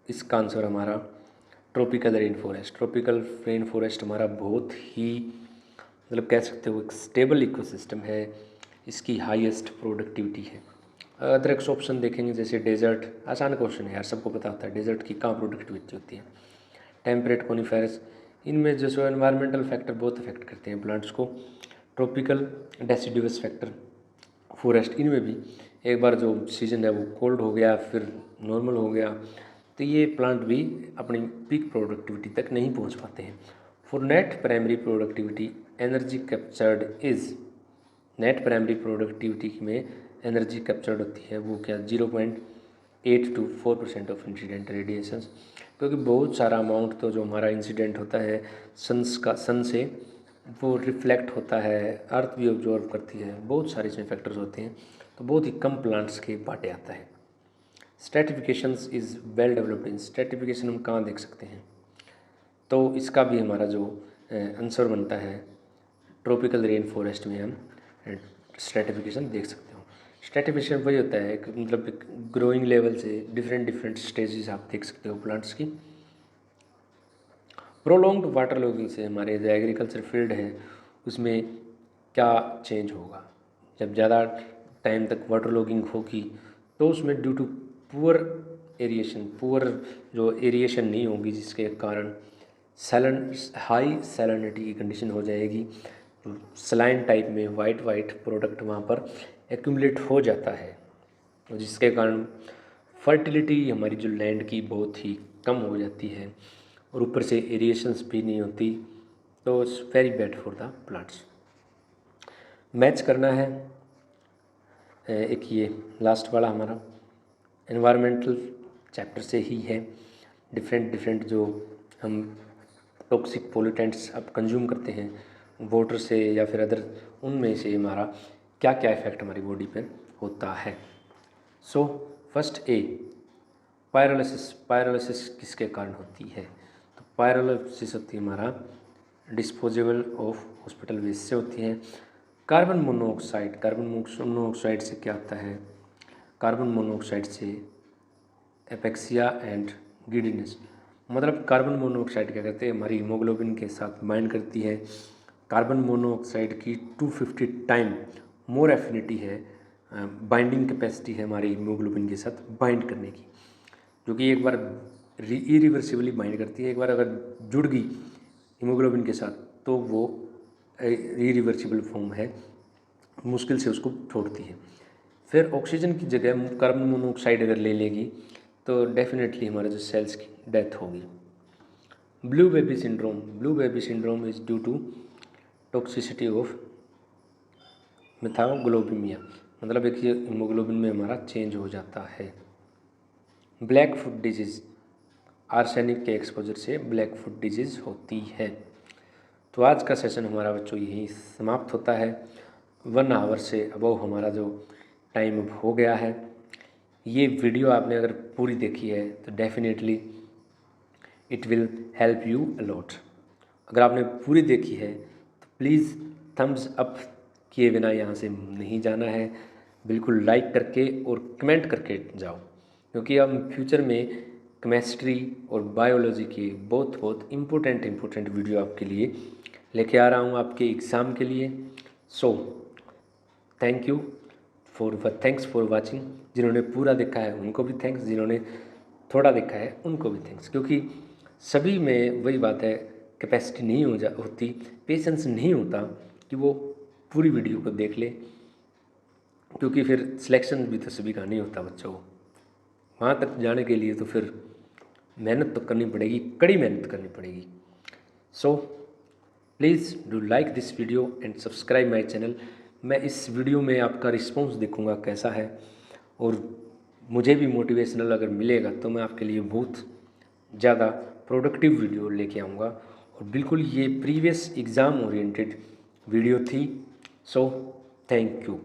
इसका आंसर हमारा tropical rain forest. Tropical rain forest हमारा बहुत ही मतलब कह सकते हो एक स्टेबल इकोसिस्टम है, इसकी हाईएस्ट प्रोडक्टिविटी है। अदर ऑप्शन देखेंगे जैसे डेजर्ट, आसान क्वेश्चन है यार, सबको पता होता है डेजर्ट की कहाँ प्रोडक्टिविटी होती है। टेम्परेट कोनिफेरस, इनमें जो सो एनवायरमेंटल फैक्टर बहुत इफेक्ट करते हैं प्लांट्स को। ट्रॉपिकल डेसिडुअस फैक्टर फॉरेस्ट, इनमें भी एक बार जो सीजन है वो कोल्ड हो गया फिर नॉर्मल हो गया तो ये प्लांट भी अपनी पीक प्रोडक्टिविटी तक नहीं पहुंच पाते हैं। For net primary productivity energy captured is, net primary productivity में एनर्जी कैप्चर्ड होती है वो क्या 0.8 to 4% ऑफ इंसिडेंट रेडिएशंस, क्योंकि बहुत सारा अमाउंट तो जो हमारा इंसिडेंट होता है सन से वो रिफ्लेक्ट होता है, अर्थ भी ऑब्जॉर्व करती है, बहुत सारे इसमें फैक्टर्स होते हैं, तो बहुत ही कम प्लांट्स के बाटे आता है। Stratifications is well developed in, stratification हम कहाँ देख सकते हैं, तो इसका भी हमारा जो आंसर बनता है ट्रॉपिकल रेन फॉरेस्ट में हम स्ट्रेटिफिकेशन देख सकते हो। स्ट्रेटिफिकेशन वही होता है कि मतलब एक ग्रोइंग लेवल से डिफरेंट स्टेजेस आप देख सकते हो प्लांट्स की। प्रोलॉन्ग्ड वाटर लॉगिंग से हमारे जो एग्रीकल्चर फील्ड है उसमें क्या चेंज होगा, जब ज़्यादा टाइम तक वाटर लॉगिंग होगी तो उसमें due to poor aeration, poor जो एरिएशन नहीं होगी जिसके कारण हाई सैलिनिटी की कंडीशन हो जाएगी, सलाइन टाइप में वाइट प्रोडक्ट वहाँ पर एक्यूमुलेट हो जाता है, तो जिसके कारण फर्टिलिटी हमारी जो लैंड की बहुत ही कम हो जाती है और ऊपर से एरिएशंस भी नहीं होती, तो it's very bad for the plants. Match करना है एक ये लास्ट वाला हमारा एनवायरमेंटल चैप्टर से ही है। डिफरेंट जो हम टॉक्सिक पोल्यूटेंट्स अब कंज्यूम करते हैं वाटर से या फिर अदर, उनमें से हमारा क्या क्या इफ़ेक्ट हमारी बॉडी पर होता है। So first A pyrolysis, pyrolysis किसके कारण होती है, तो पायरोलिसिस होती है हमारा डिस्पोजेबल ऑफ हॉस्पिटल वेस्ट से होती है। कार्बन मोनोऑक्साइड, कार्बन मोनोऑक्साइड से क्या होता है, कार्बन मोनोऑक्साइड से एपेक्सिया एंड गिडीनेस, मतलब कार्बन मोनोऑक्साइड क्या करते हैं हमारी हीमोग्लोबिन के साथ बाइंड करती है। कार्बन मोनोऑक्साइड की 250 टाइम मोर एफिनिटी है, बाइंडिंग कैपेसिटी है हमारी हीमोग्लोबिन के साथ बाइंड करने की, जो कि एक बार इरिवर्सिबली बाइंड करती है। एक बार अगर जुड़ गई हीमोग्लोबिन के साथ तो वो इरिवर्सिबल फॉर्म है, मुश्किल से उसको छोड़ती है। फिर ऑक्सीजन की जगह कार्बन मोनोऑक्साइड अगर ले लेगी तो डेफिनेटली हमारे जो सेल्स की डेथ होगी। Blue baby syndrome, blue baby syndrome is due to toxicity of methaemoglobinaemia, मतलब एक ये हीमोग्लोबिन में हमारा चेंज हो जाता है। ब्लैक फुट डिजीज़, आर्सेनिक के एक्सपोजर से ब्लैक फुट डिजीज़ होती है। तो आज का सेशन हमारा बच्चों यही समाप्त होता है। 1 आवर से अबव हमारा जो टाइम अब हो गया है। ये वीडियो आपने अगर पूरी देखी है तो definitely it will help you a lot. अगर आपने पूरी देखी है तो प्लीज़ थम्स अप किए बिना यहाँ से नहीं जाना है, बिल्कुल लाइक करके और कमेंट करके जाओ, क्योंकि हम फ्यूचर में केमिस्ट्री और बायोलॉजी के बहुत इम्पोर्टेंट वीडियो आपके लिए लेके आ रहा हूँ आपके एग्ज़ाम के लिए। So thanks for watching. जिन्होंने पूरा देखा है उनको भी थैंक्स, जिन्होंने थोड़ा देखा है उनको भी थैंक्स, क्योंकि सभी में वही बात है, कैपेसिटी नहीं होती, पेशेंस नहीं होता कि वो पूरी वीडियो को देख ले, क्योंकि फिर सिलेक्शन भी तो सभी का नहीं होता बच्चों को। वहाँ तक जाने के लिए तो फिर मेहनत तो करनी पड़ेगी, कड़ी मेहनत करनी पड़ेगी। So please do like this video and subscribe my channel. मैं इस वीडियो में आपका रिस्पॉन्स देखूंगा कैसा है, और मुझे भी मोटिवेशनल अगर मिलेगा तो मैं आपके लिए बहुत ज़्यादा प्रोडक्टिव वीडियो लेके आऊँगा। और बिल्कुल ये प्रीवियस एग्ज़ाम ओरिएंटेड वीडियो थी। So thank you.